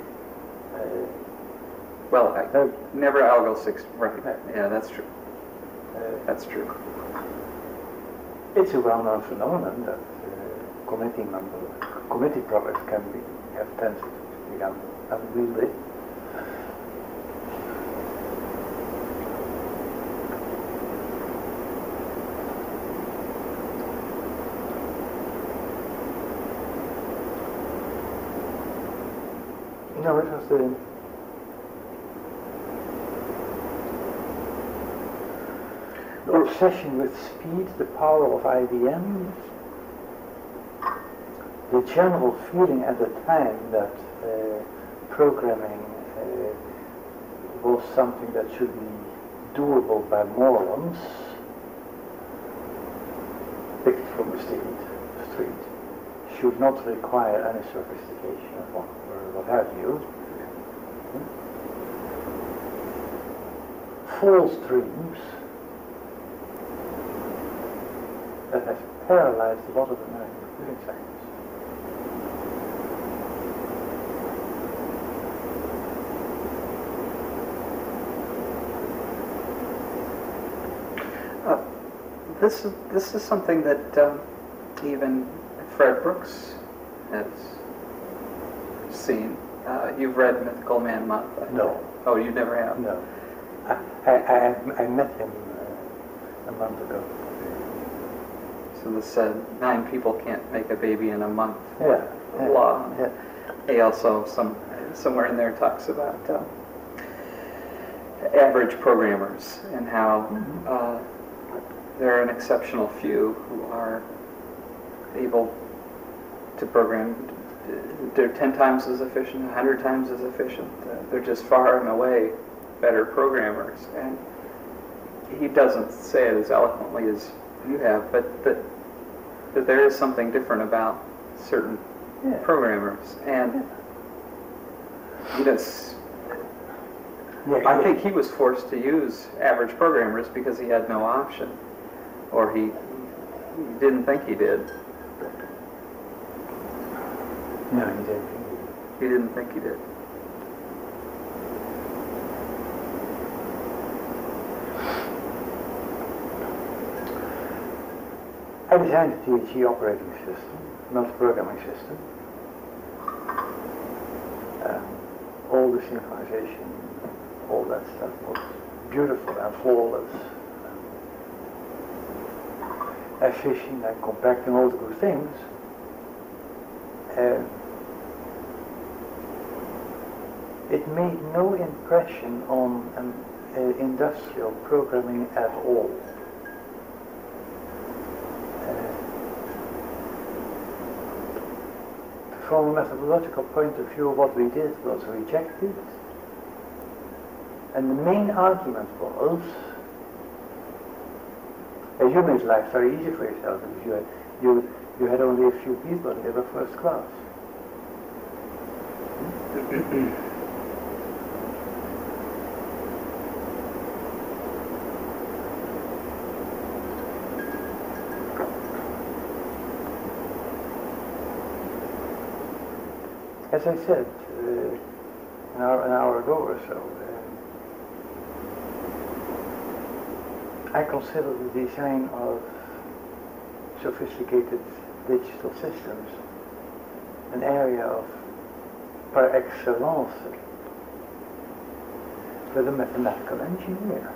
Never ALGOL 60, right. Yeah, that's true. That's true. It's a well-known phenomenon that committee products have tendency to become unwieldy. No, it was the obsession with speed, the power of IBM, the general feeling at the time that programming was something that should be doable by morons, picked from the street, should not require any sophistication or what have you. False dreams that has paralyzed a lot of American computing science. This is something that even Fred Brooks has seen. You've read Mythical Man Month? No. Oh, you never have? No. I met him a month ago. So this said 9 people can't make a baby in a month. Yeah. Law. Yeah. He also somewhere in there talks about average programmers and how there are an exceptional few who are able to program. They're 10 times as efficient, 100 times as efficient. They're just far and away better programmers. And he doesn't say it as eloquently as you have, but that there is something different about certain programmers, and I think he was forced to use average programmers because he had no option, or he didn't think he did. No, he didn't. He didn't think he did. I designed a THE operating system, multi-programming system. All the synchronization, all that stuff was beautiful and flawless. Efficient and compact and all the good things. It made no impression on industrial programming at all. From a methodological point of view, what we did was rejected, and the main argument was, as you made life very easy for yourself because you had only a few people and they were first class. As I said an hour ago or so, I consider the design of sophisticated digital systems an area of par excellence for the mathematical engineer.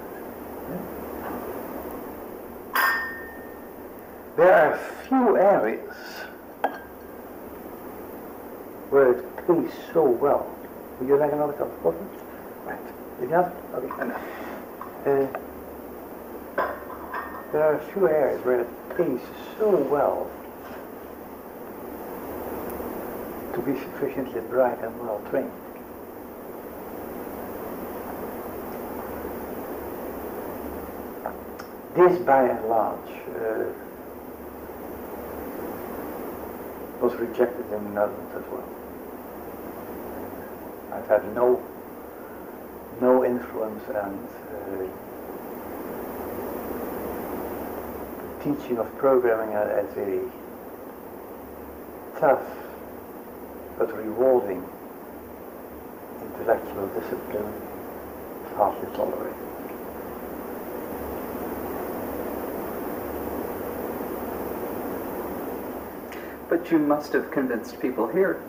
There are few areas where it pays so well. Would you like another cup of coffee? Right. Enough? Okay. Enough. There are a few areas where it pays so well to be sufficiently bright and well trained. This, by and large, was rejected in the Netherlands as well. I've had no influence, and teaching of programming as a tough but rewarding intellectual discipline is hardly tolerated. But you must have convinced people here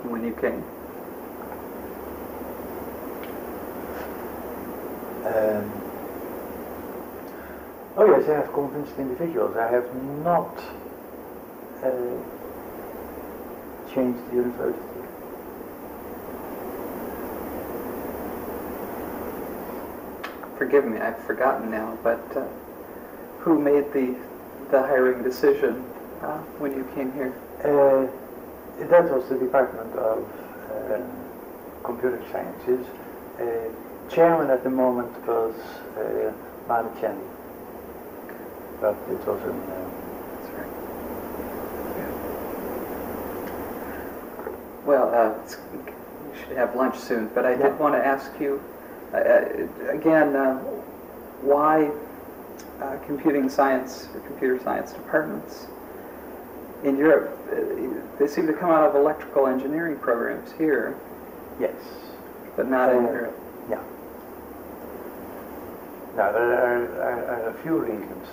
when you came. Oh yes, I have convinced individuals. I have not changed the university. Forgive me, I've forgotten now, but who made the hiring decision when you came here? That was the Department of Computer Sciences. Chairman at the moment was Marichelli, but it was in... That's right. Well, we should have lunch soon, but I did want to ask you, again, why computing science or computer science departments in Europe? They seem to come out of electrical engineering programs here. Yes. But not in Europe. Yeah. Now, there are a few reasons.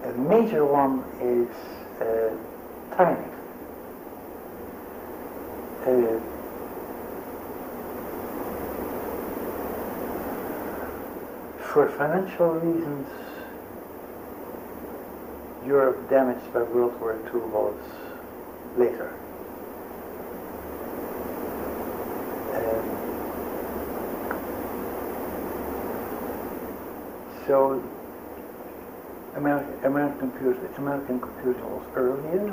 A major one is timing. For financial reasons, Europe damaged by World War II was later. So American computing was earlier.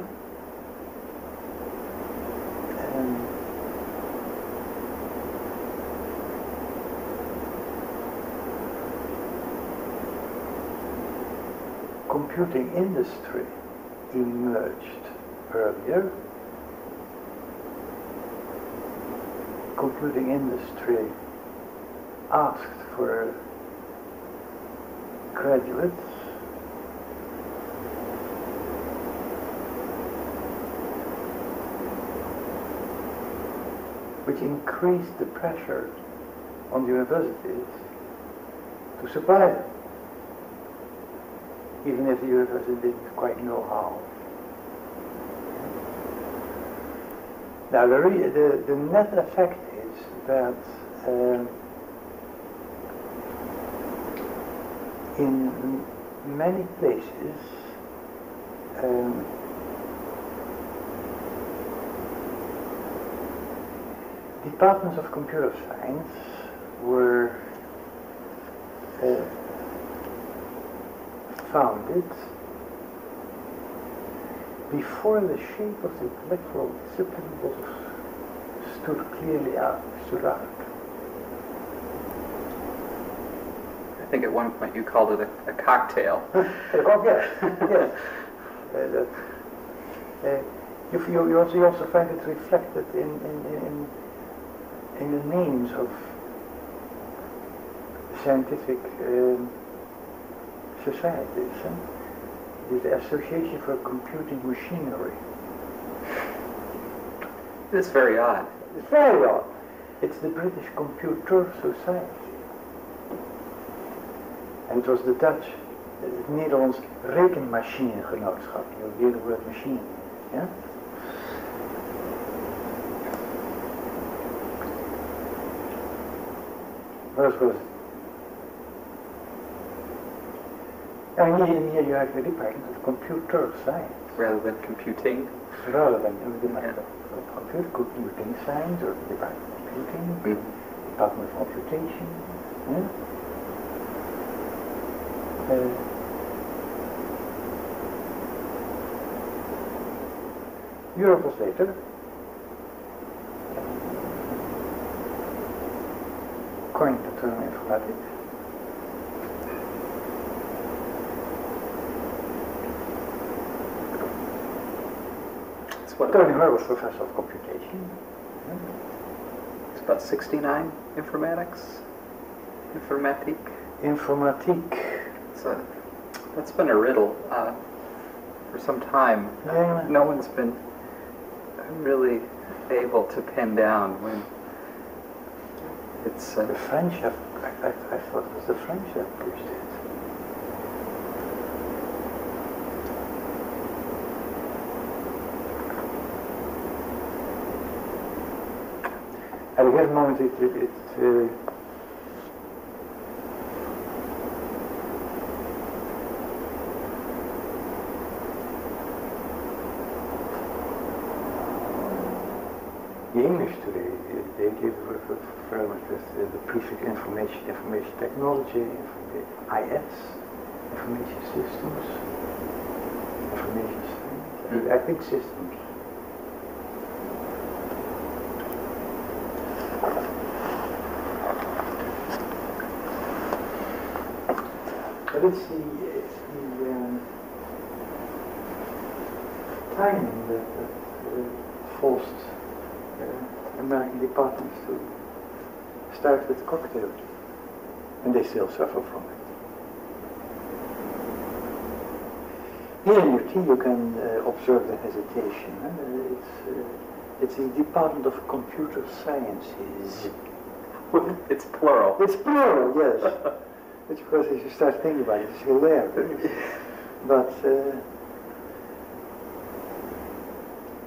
computing industry emerged earlier. Computing industry asked for graduates which increased the pressure on the universities to supply them, even if the university didn't quite know how. Now the net effect is that in many places departments of computer science were founded before the shape of the intellectual discipline stood clearly out. I think at one point you called it a cocktail. Yes. You also find it reflected in the names of scientific societies. The Association for Computing Machinery. It's very odd. It's very odd. It's the British Computer Society. En het was de Dutch, het Nederlands Rekenmachinegenootschap. Je hoort het woord machine. Ja? Wat was het? And here you have the department of computer science. Rather than computing? Rather than the department of computing science, or the department of computing, department of computation. Yeah? Europe was later. Coined the term informatics. Tony Hoare was professor of computation. It's about 69 informatics. Informatique. So that's been a riddle for some time. Yeah. No one's been really able to pin down when it's... The French have, I thought it was the French that used it. At a given moment the English today, they give very much with the prefix information technology, IS, information systems, information science, I think systems. But it's the timing that forced American departments to start with cocktails, and they still suffer from it. Here in UT you can observe the hesitation. It's the Department of Computer Sciences. It's plural. It's plural, yes. It's because if you start thinking about it, it's hilarious. But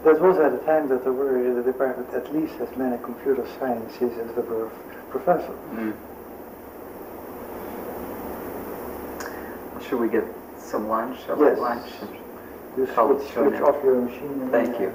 that was at a time that there were in the department at least as many computer sciences as there were professors. Should we get some lunch? Yes. Lunch. You switch off your machine. Thank you.